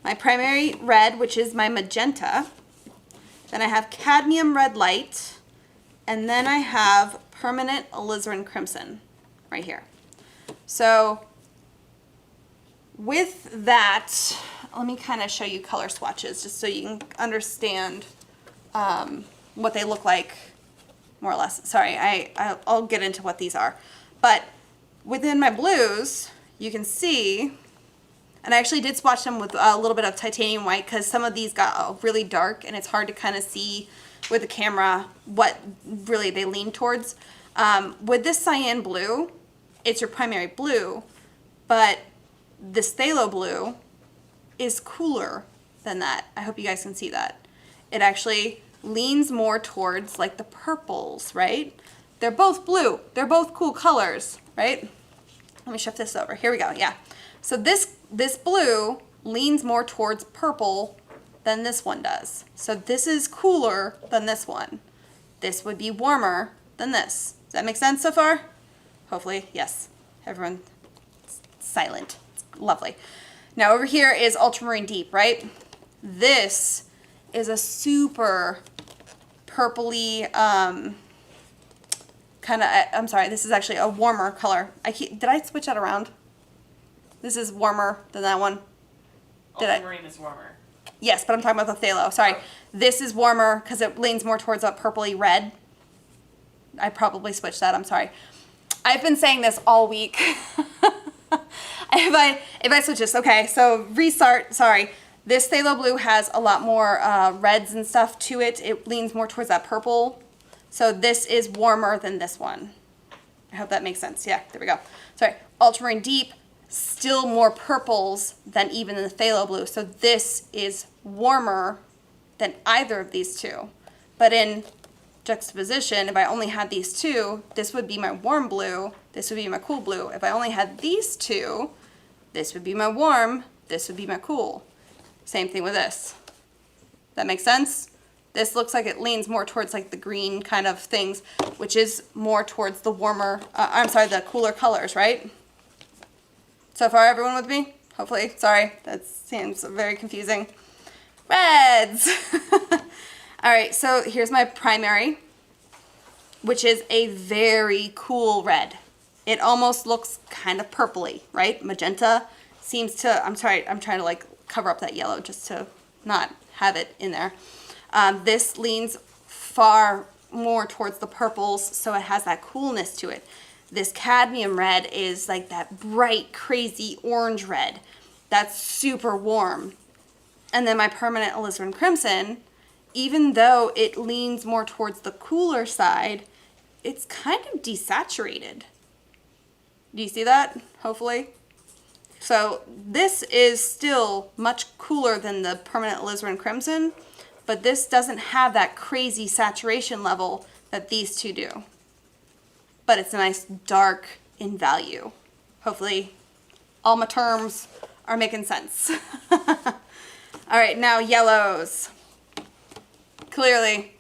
my primary red, which is my magenta. Then I have cadmium red light. And then I have permanent alizarin crimson right here. So with that, let me kind of show you color swatches just so you can understand what they look like more or less. Sorry, I'll get into what these are. But within my blues, you can see, and I actually did swatch them with a little bit of titanium white because some of these got really dark and it's hard to kind of see with the camera what really they lean towards. With this cyan blue, it's your primary blue, but this phthalo blue is cooler than that. I hope you guys can see that. It actually leans more towards like the purples, right? They're both blue. They're both cool colors, right? Let me shift this over. Here we go. Yeah. So this blue leans more towards purple than this one does. So this is cooler than this one. This would be warmer than this. Does that make sense so far? Hopefully, yes. Everyone silent. It's lovely. Now over here is Ultramarine Deep, right? This is a super purpley, kind of, I'm sorry, this is actually a warmer color. Did I switch that around? This is warmer than that one. Ultramarine is warmer. Yes, but I'm talking about the phthalo. Sorry. This is warmer because it leans more towards a purpley red. I probably switched that. I'm sorry. I've been saying this all week. If I switch this, okay. So restart. Sorry. This phthalo blue has a lot more reds and stuff to it. It leans more towards that purple. So this is warmer than this one. I hope that makes sense. Yeah, there we go. Sorry. Ultramarine Deep, still more purples than even the phthalo blue. So this is warmer than either of these two. But in juxtaposition, if I only had these two, this would be my warm blue, this would be my cool blue. If I only had these two, this would be my warm, this would be my cool. Same thing with this. That makes sense? This looks like it leans more towards like the green kind of things, which is more towards the warmer, the cooler colors, right? So far, everyone with me? hopefully. Sorry, that seems very confusing. Reds. All right, so here's my primary, which is a very cool red. It almost looks kind of purpley, right? Magenta seems to, I'm trying to like cover up that yellow just to not have it in there. This leans far more towards the purples, so it has that coolness to it. This cadmium red is like that bright, crazy orange red that's super warm. And then my permanent alizarin crimson, even though it leans more towards the cooler side, it's kind of desaturated. Do you see that? Hopefully. So this is still much cooler than the permanent alizarin crimson, but this doesn't have that crazy saturation level that these two do. But it's a nice dark in value. Hopefully all my terms are making sense. All right, now yellows. Clearly,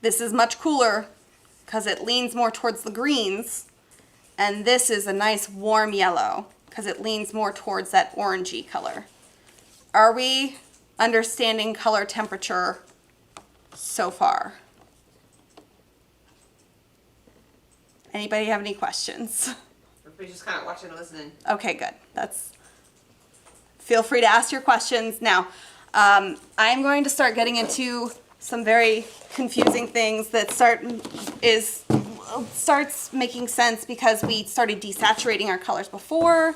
this is much cooler because it leans more towards the greens, and this is a nice warm yellow because it leans more towards that orangey color. Are we understanding color temperature so far? Anybody have any questions? We're just kind of watching and listening. Okay, good. Feel free to ask your questions. Now, I'm going to start getting into some very confusing things that starts making sense because we started desaturating our colors before.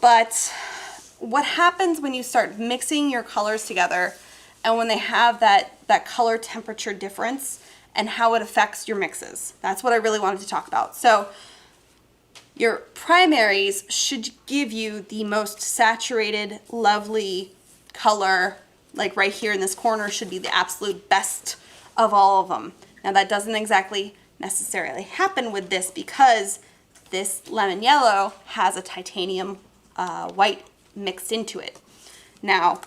But what happens when you start mixing your colors together and when they have that color temperature difference and how it affects your mixes? That's what I really wanted to talk about. So your primaries should give you the most saturated, lovely color. Like right here in this corner should be the absolute best of all of them. Now that doesn't exactly necessarily happen with this because this lemon yellow has a titanium white mixed into it. Now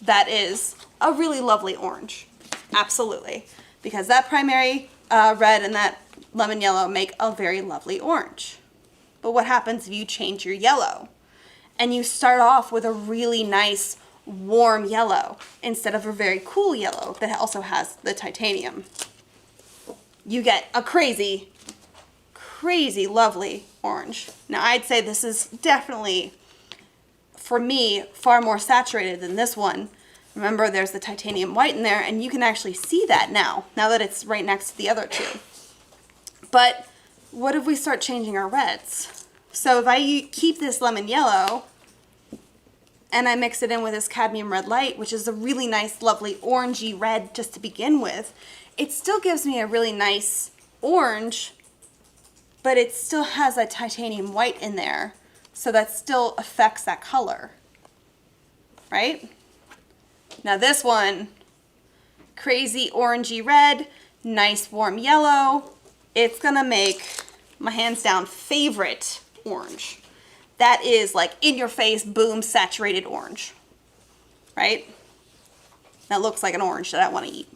that is a really lovely orange, absolutely, because that primary red and that lemon yellow make a very lovely orange. But what happens if you change your yellow and you start off with a really nice warm yellow instead of a very cool yellow that also has the titanium? You get a crazy, crazy lovely orange. Now I'd say this is definitely, for me, far more saturated than this one. Remember, there's the titanium white in there, and you can actually see that now that it's right next to the other two. But what if we start changing our reds? So if I keep this lemon yellow and I mix it in with this cadmium red light, which is a really nice, lovely orangey red just to begin with, it still gives me a really nice orange, but it still has that titanium white in there. So that still affects that color, right? Now this one, crazy orangey red, nice warm yellow. It's gonna make my hands down favorite orange. That is like in your face, boom, saturated orange, right? That looks like an orange that I wanna eat.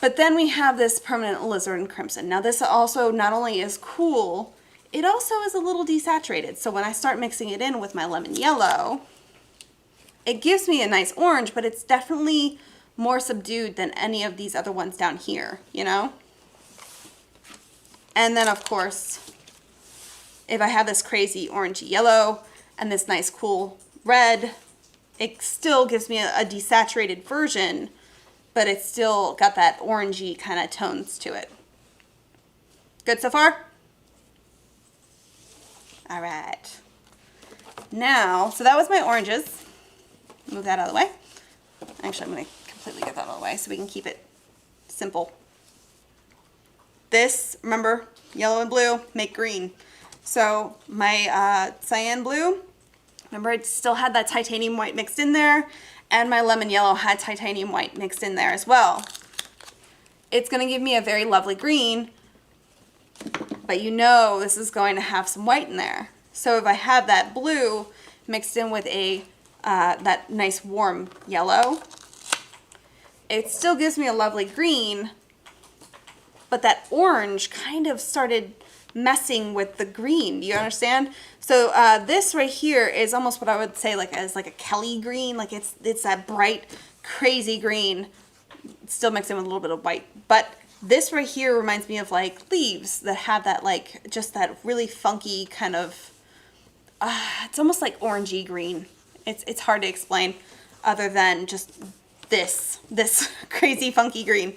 But then we have this permanent alizarin crimson. Now this also not only is cool, it also is a little desaturated. So when I start mixing it in with my lemon yellow, it gives me a nice orange, but it's definitely more subdued than any of these other ones down here, you know? And then of course, if I have this crazy orangey yellow and this nice cool red, it still gives me a desaturated version, but it's still got that orangey kind of tones to it. Good so far? All right. Now, so that was my oranges. Move that out of the way. Actually, I'm going to completely get that out of the way so we can keep it simple. This, remember, yellow and blue make green. So my cyan blue, remember it still had that titanium white mixed in there, and my lemon yellow had titanium white mixed in there as well. It's going to give me a very lovely green, but you know this is going to have some white in there. So if I have that blue mixed in with that nice warm yellow, it still gives me a lovely green, but that orange kind of started messing with the green. Do you understand? So this right here is almost what I would say like as like a Kelly green. Like it's that bright, crazy green. Still mixed in with a little bit of white. But this right here reminds me of like leaves that have that like, just that really funky kind of, it's almost like orangey green. It's hard to explain other than just this crazy funky green.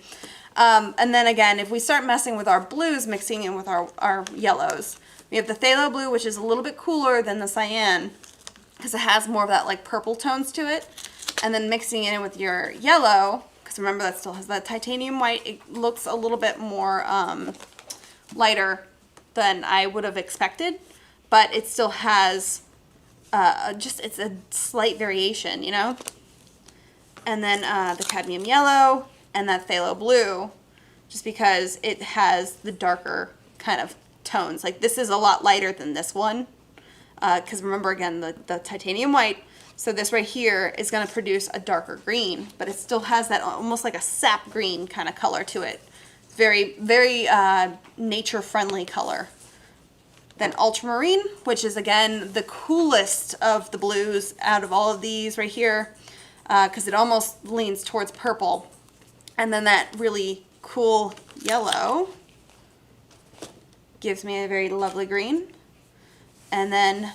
And then again, if we start messing with our blues, mixing in with our yellows, we have the phthalo blue, which is a little bit cooler than the cyan because it has more of that like purple tones to it. And then mixing it in with your yellow, because remember that still has that titanium white, it looks a little bit more lighter than I would have expected, but it still has it's a slight variation, you know? And then the cadmium yellow and that phthalo blue, just because it has the darker kind of tones. Like this is a lot lighter than this one, because remember again, the titanium white. So this right here is going to produce a darker green, but it still has that almost like a sap green kind of color to it. Very, very nature-friendly color. Then ultramarine, which is again the coolest of the blues out of all of these right here, because it almost leans towards purple. And then that really cool yellow gives me a very lovely green. And then,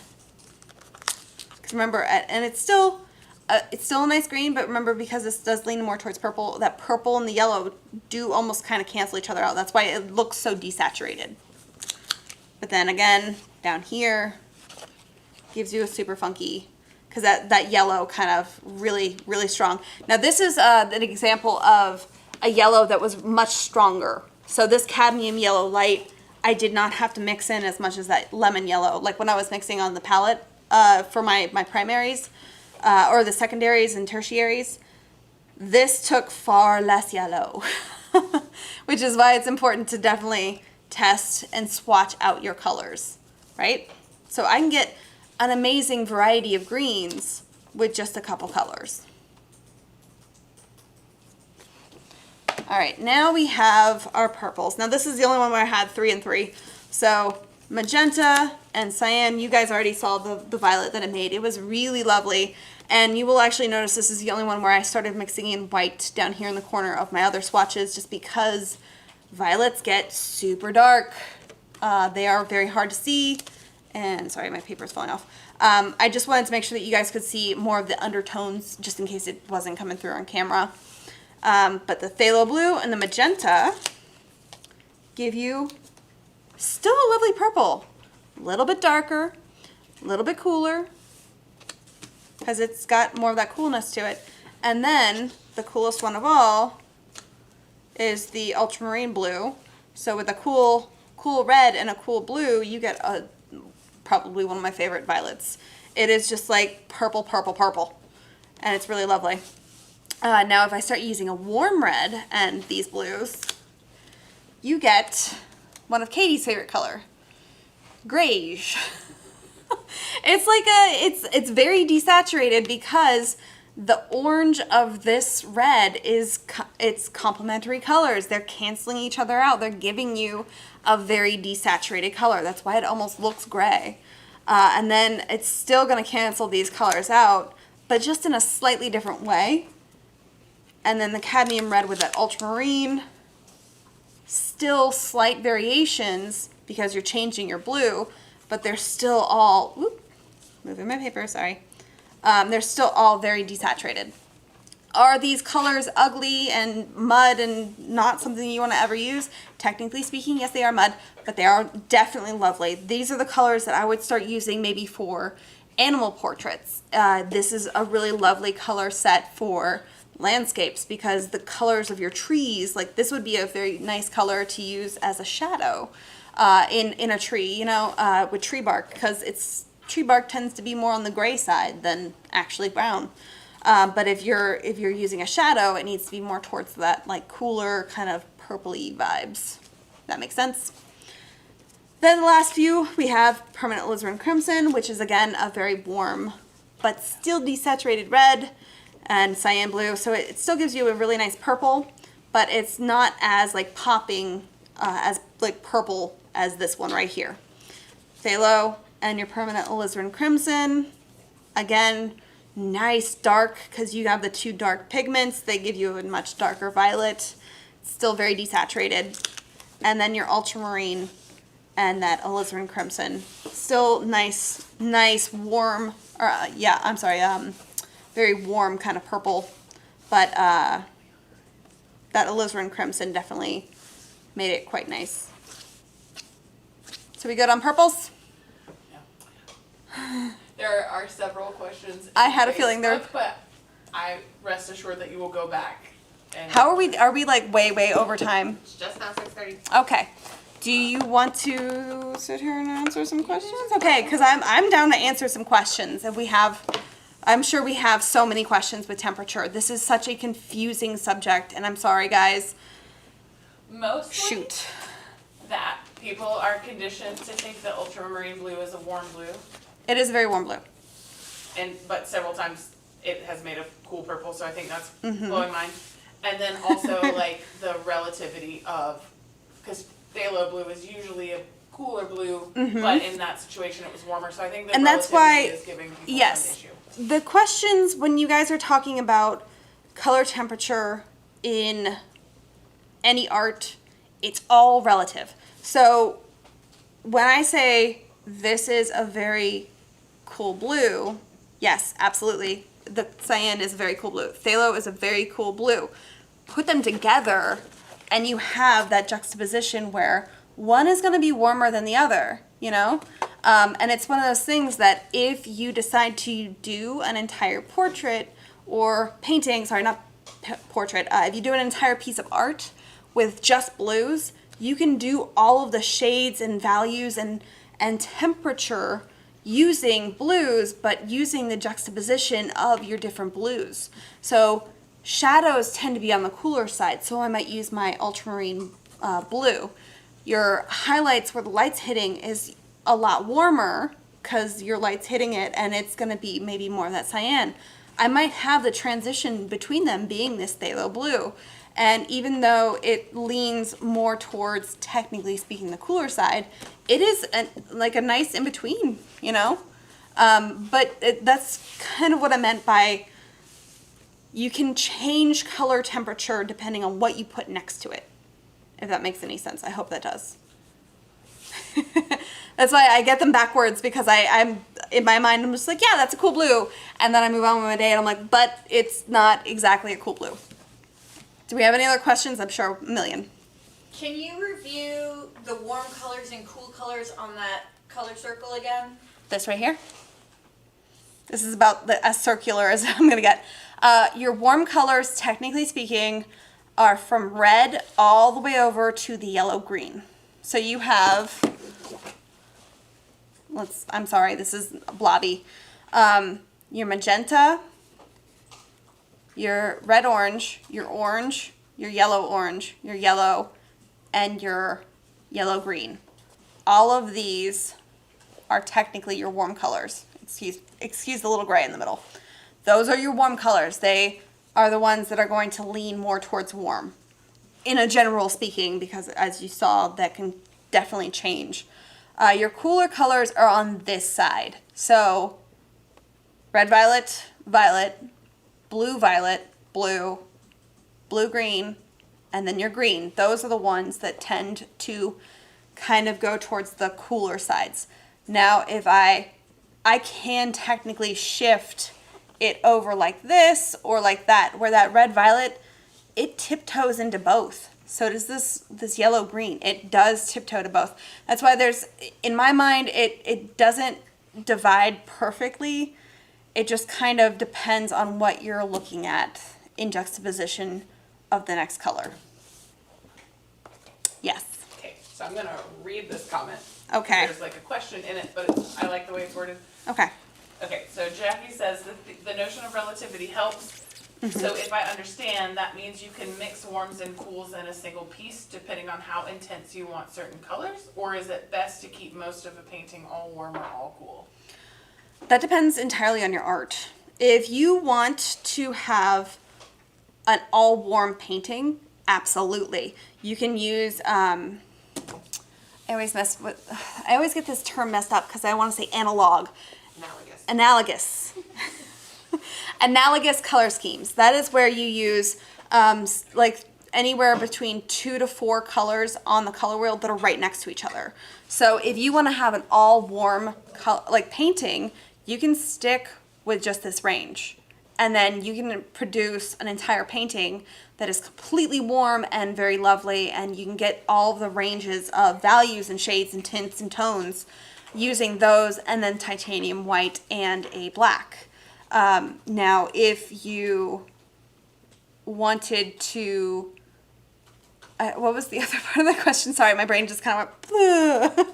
because remember, and it's still a nice green, but remember, because this does lean more towards purple, that purple and the yellow do almost kind of cancel each other out. That's why it looks so desaturated. But then again, down here, gives you a super funky, because that yellow kind of really, really strong. Now this is an example of a yellow that was much stronger. So this cadmium yellow light, I did not have to mix in as much as that lemon yellow. Like when I was mixing on the palette for my primaries, or the secondaries and tertiaries, this took far less yellow, which is why it's important to definitely test and swatch out your colors, right? So I can get an amazing variety of greens with just a couple colors. All right, now we have our purples. Now this is the only one where I had 3 and 3. So magenta and cyan, you guys already saw the violet that I made. It was really lovely. And you will actually notice this is the only one where I started mixing in white down here in the corner of my other swatches, just because violets get super dark. They are very hard to see. And sorry, my paper is falling off. I just wanted to make sure that you guys could see more of the undertones, just in case it wasn't coming through on camera. But the phthalo blue and the magenta give you still a lovely purple. A little bit darker, a little bit cooler, because it's got more of that coolness to it. And then the coolest one of all is the ultramarine blue. So with a cool red and a cool blue, you get probably one of my favorite violets. It is just like purple, purple, purple, and it's really lovely. Now if I start using a warm red and these blues, you get one of Katie's favorite color, grayish. It's like it's very desaturated, because the orange of this red it's complementary colors. They're canceling each other out. They're giving you a very desaturated color. That's why it almost looks gray. And then it's still going to cancel these colors out, but just in a slightly different way. And then the cadmium red with that ultramarine, still slight variations because you're changing your blue, but they're still all, whoop, moving my paper, sorry. They're still all very desaturated. Are these colors ugly and mud and not something you want to ever use? Technically speaking, yes, they are mud, but they are definitely lovely. These are the colors that I would start using maybe for animal portraits. This is a really lovely color set for landscapes, because the colors of your trees, like this would be a very nice color to use as a shadow in a tree, you know, with tree bark, because tree bark tends to be more on the gray side than actually brown. But if you're using a shadow, it needs to be more towards that like cooler kind of purpley vibes. That makes sense. Then the last few, we have permanent alizarin crimson, which is again a very warm but still desaturated red, and cyan blue. So it still gives you a really nice purple, but it's not as like popping as like purple as this one right here. Phthalo and your permanent alizarin crimson. Again, nice dark because you have the two dark pigments. They give you a much darker violet. Still very desaturated. And then your ultramarine and that alizarin crimson. Still nice warm, or very warm kind of purple. But that alizarin crimson definitely made it quite nice. So we good on purples? Yeah. There are several questions. I had a feeling there. But I rest assured that you will go back. And How are we? Are we like way over time? It's just now 6:30. Okay. Do you want to sit here and answer some questions? Okay, because I'm down to answer some questions. And I'm sure we have so many questions with temperature. This is such a confusing subject, and I'm sorry, guys. Mostly Shoot. that people are conditioned to think that ultramarine blue is a warm blue, It is a very warm blue. but several times it has made a cool purple, so I think that's Mm-hmm. blowing mine. And then also like the relativity of, because phthalo blue is usually a cooler blue, but in that situation it was warmer, so I think the Mm-hmm. And that's relativity why- is giving people yes. an issue. The questions, when you guys are talking about color temperature in any art, it's all relative. So when I say this is a very cool blue, yes, absolutely. The cyan is a very cool blue. Phthalo is a very cool blue. Put them together and you have that juxtaposition where one is going to be warmer than the other, you know? And it's one of those things that if you decide to do an entire portrait or painting, sorry, not portrait, if you do an entire piece of art with just blues, you can do all of the shades and values and temperature using blues, but using the juxtaposition of your different blues. So shadows tend to be on the cooler side, so I might use my ultramarine blue. Your highlights where the light's hitting is a lot warmer because your light's hitting it, and it's going to be maybe more of that cyan. I might have the transition between them being this phthalo blue. And even though it leans more towards, technically speaking, the cooler side, it is like a nice in-between, you know? But that's kind of what I meant by you can change color temperature depending on what you put next to it, if that makes any sense. I hope that does. That's why I get them backwards, because I'm in my mind, I'm just like, yeah, that's a cool blue. And then I move on with my day and I'm like, but it's not exactly a cool blue. Do we have any other questions? I'm sure a million. Can you review the warm colors and cool colors on that color circle again? This right here. This is about as circular as I'm going to get. Your warm colors, technically speaking, are from red all the way over to the yellow-green. So you have, I'm sorry, this is blobby. Your magenta, your red-orange, your yellow-orange, your yellow, and your yellow-green. All of these are technically your warm colors. Excuse the little gray in the middle. Those are your warm colors. They are the ones that are going to lean more towards warm, in a general speaking, because as you saw, that can definitely change. Your cooler colors are on this side. So red, violet, violet, blue, violet, blue, blue, green, and then your green. Those are the ones that tend to kind of go towards the cooler sides. Now, if I can technically shift it over like this or like that, where that red, violet, it tiptoes into both. So does this yellow, green. It does tiptoe to both. That's why in my mind, it doesn't divide perfectly. It just kind of depends on what you're looking at in juxtaposition of the next color. Yes. Okay, so I'm gonna read this comment. Okay. There's like a question in it, but I like the way it's worded. Okay. Okay, so Jackie says that the notion of relativity helps. So if I understand, that means you can mix warms and cools in a single piece depending on how intense you want certain colors? Or is it best to keep most of a painting all warm or all cool? That depends entirely on your art. If you want to have an all warm painting, absolutely. You can use I always get this term messed up because I want to say analog. Analogous. Analogous color schemes. That is where you use like anywhere between 2 to 4 colors on the color wheel that are right next to each other. So if you want to have an all warm like painting, you can stick with just this range. And then you can produce an entire painting that is completely warm and very lovely, and you can get all of the ranges of values and shades and tints and tones using those, and then titanium white and a black. Now, if you wanted to, what was the other part of the question? Sorry, my brain just kind of went,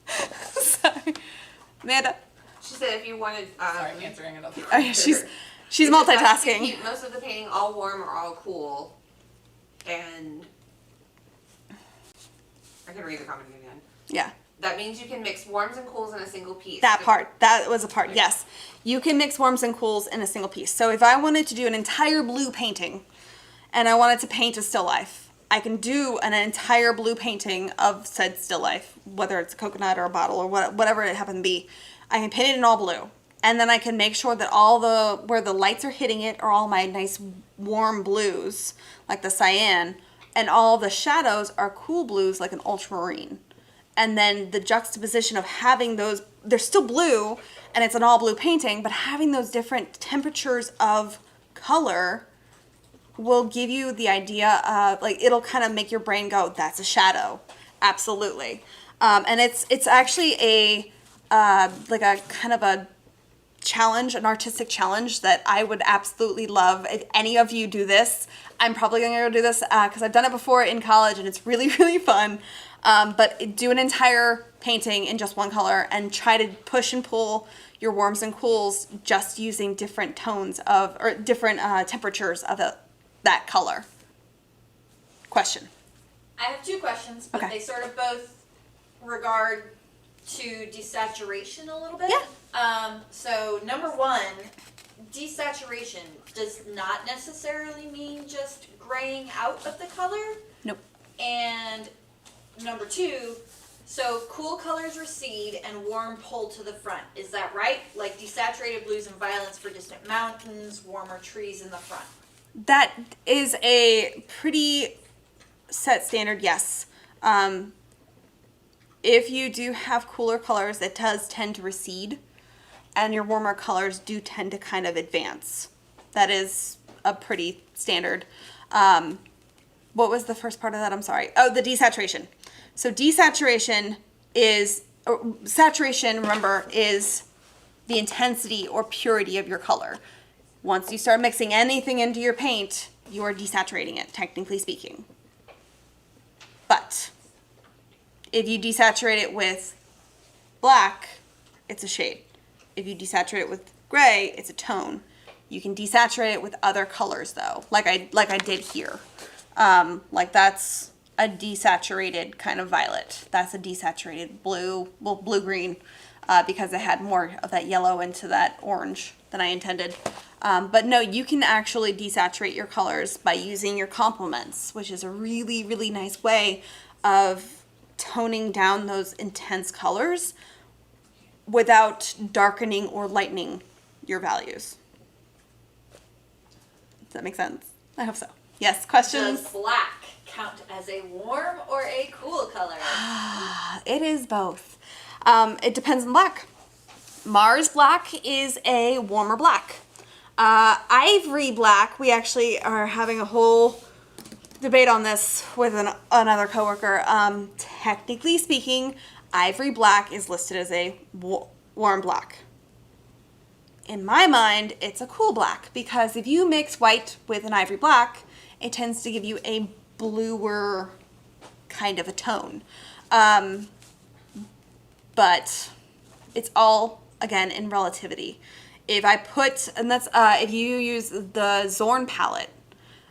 sorry. Amanda? She said if you wanted, Sorry, I'm answering another Oh, yeah, she's multitasking. keep most of the painting all warm or all cool, and I can read the comment again. Yeah. That means you can mix warms and cools in a single piece. That was a part, yes. You can mix warms and cools in a single piece. So if I wanted to do an entire blue painting and I wanted to paint a still life, I can do an entire blue painting of said still life, whether it's a coconut or a bottle or whatever it happened to be. I can paint it in all blue. And then I can make sure that where the lights are hitting it are all my nice warm blues, like the cyan, and all the shadows are cool blues, like an ultramarine. And then the juxtaposition of having those, they're still blue, and it's an all blue painting, but having those different temperatures of color will give you the idea of, like, it'll kind of make your brain go, that's a shadow. Absolutely. And it's actually like a kind of a challenge, an artistic challenge that I would absolutely love. If any of you do this, I'm probably going to go do this because I've done it before in college and it's really, really fun. But do an entire painting in just one color and try to push and pull your warms and cools just using different tones of, or different temperatures of that color. Question. I have 2 questions, but Okay. they sort of both regard to desaturation a little bit. Yeah. So number 1, desaturation does not necessarily mean just graying out of the color. Nope. And number 2, so cool colors recede and warm pull to the front. Is that right? Like desaturated blues and violets for distant mountains, warmer trees in the front. That is a pretty set standard, yes. If you do have cooler colors, it does tend to recede, and your warmer colors do tend to kind of advance. That is a pretty standard. What was the first part of that? I'm sorry. Oh, the desaturation. So desaturation is, saturation, remember, is the intensity or purity of your color. Once you start mixing anything into your paint, you are desaturating it, technically speaking. But if you desaturate it with black, it's a shade. If you desaturate it with gray, it's a tone. You can desaturate it with other colors though, like I did here. Like that's a desaturated kind of violet. That's a desaturated blue, well, blue-green, because it had more of that yellow into that orange than I intended. But no, you can actually desaturate your colors by using your complements, which is a really, really nice way of toning down those intense colors without darkening or lightening your values. Does that make sense? I hope so. Yes, questions? Does black count as a warm or a cool color? It is both. It depends on black. Mars black is a warmer black. Ivory black, we actually are having a whole debate on this with another coworker. Technically speaking, ivory black is listed as a warm black. In my mind, it's a cool black because if you mix white with an ivory black, it tends to give you a bluer kind of a tone. But it's all, again, in relativity. If I put, and that's, if you use the Zorn palette,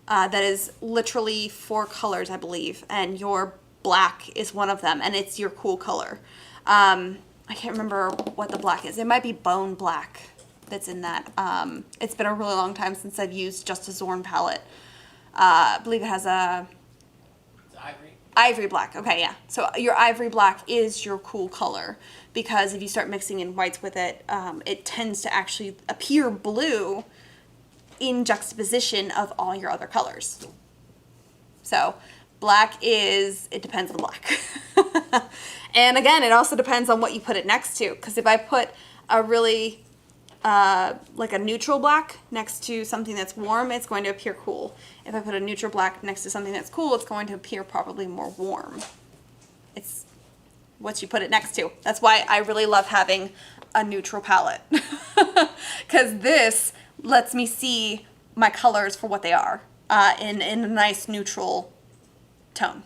that is literally 4 colors, I believe, and your black is one of them, and it's your cool color. I can't remember what the black is. It might be bone black that's in that. It's been a really long time since I've used just a Zorn palette. I believe it has a... It's ivory. Ivory black. Okay, yeah. So your ivory black is your cool color, because if you start mixing in whites with it, it tends to actually appear blue in juxtaposition of all your other colors. So black it depends on the black. And again, it also depends on what you put it next to, because if I put a really like a neutral black next to something that's warm, it's going to appear cool. If I put a neutral black next to something that's cool, it's going to appear probably more warm. It's what you put it next to. That's why I really love having a neutral palette, because this lets me see my colors for what they are in a nice neutral tone.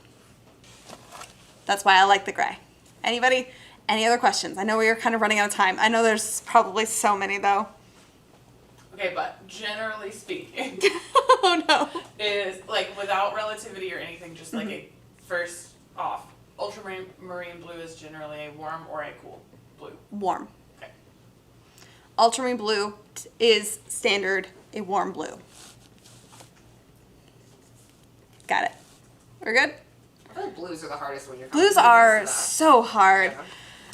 That's why I like the gray. Anybody? Any other questions? I know we are kind of running out of time. I know there's probably so many though. Okay, but generally speaking, Oh no. is like without relativity or anything, just like a first off, ultramarine blue is generally a warm or a cool blue. Warm. Okay. Ultramarine blue is standard a warm blue. Got it. We're good? I feel like blues are the hardest when you're Blues are so hard. Yeah.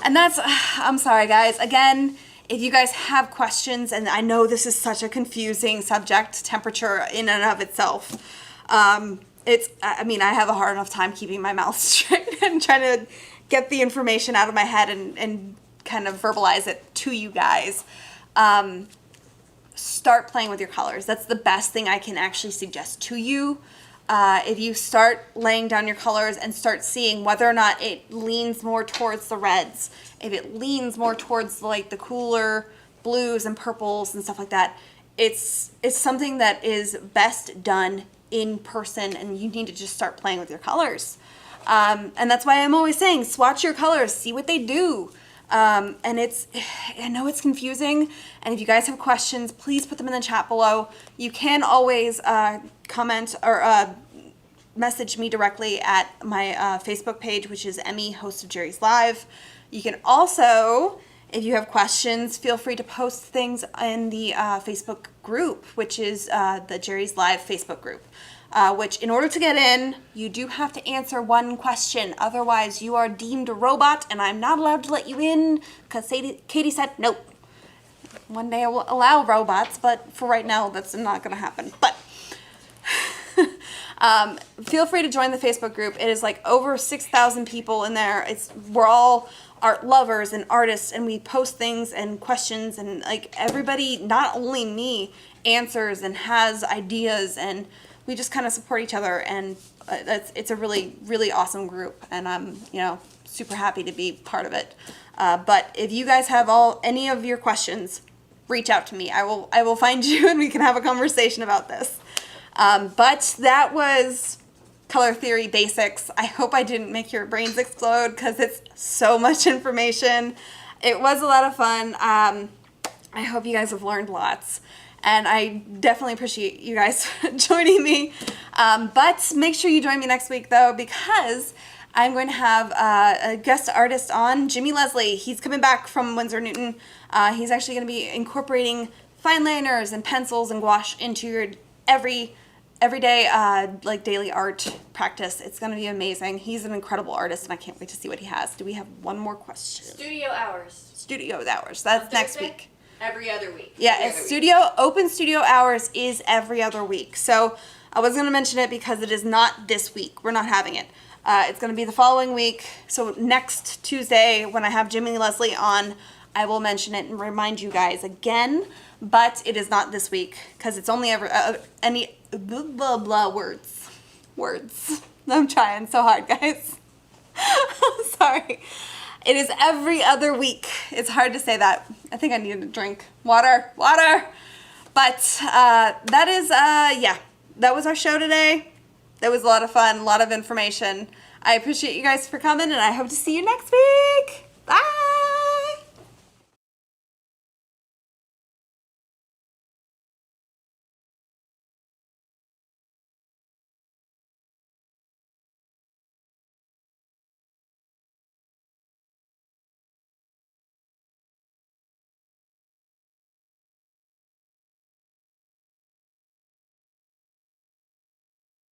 And that's, I'm sorry guys, again, if you guys have questions, and I know this is such a confusing subject, temperature in and of itself, I have a hard enough time keeping my mouth straight and trying to get the information out of my head and kind of verbalize it to you guys. Start playing with your colors. That's the best thing I can actually suggest to you. If you start laying down your colors and start seeing whether or not it leans more towards the reds, if it leans more towards like the cooler blues and purples and stuff like that, it's something that is best done in person, and you need to just start playing with your colors. And that's why I'm always saying swatch your colors, see what they do. And I know it's confusing, and if you guys have questions, please put them in the chat below. You can always comment or message me directly at my Facebook page, which is Emmy, host of Jerry's Live. You can also, if you have questions, feel free to post things in the Facebook group, which is the Jerry's Live Facebook group. Which in order to get in, you do have to answer one question. Otherwise, you are deemed a robot, and I'm not allowed to let you in because Katie said nope. One day I will allow robots, but for right now, that's not going to happen. But feel free to join the Facebook group. It is like over 6,000 people in there. We're all art lovers and artists, and we post things and questions, and like everybody, not only me, answers and has ideas, and we just kind of support each other, and it's a really, really awesome group, and I'm, super happy to be part of it. But if you guys have any of your questions, reach out to me. I will find you, and we can have a conversation about this. But that was color theory basics. I hope I didn't make your brains explode, because it's so much information. It was a lot of fun. I hope you guys have learned lots. And I definitely appreciate you guys joining me. But make sure you join me next week, though, because I'm going to have a guest artist on, Jimmy Leslie. He's coming back from Winsor Newton. He's actually going to be incorporating fine liners and pencils and gouache into your everyday daily art practice. It's going to be amazing. He's an incredible artist, and I can't wait to see what he has. Do we have one more question? Studio hours. Studio hours. That's next week. Every other week. Yeah, open studio hours is every other week. So I was going to mention it because it is not this week. We're not having it. It's going to be the following week. So next Tuesday, when I have Jimmy Leslie on, I will mention it and remind you guys again. But it is not this week, because it's only any blah, blah, blah words. I'm trying so hard, guys. Sorry. It is every other week. It's hard to say that. I think I need a drink. Water. But that is, that was our show today. That was a lot of fun, a lot of information. I appreciate you guys for coming, and I hope to see you next week. Bye.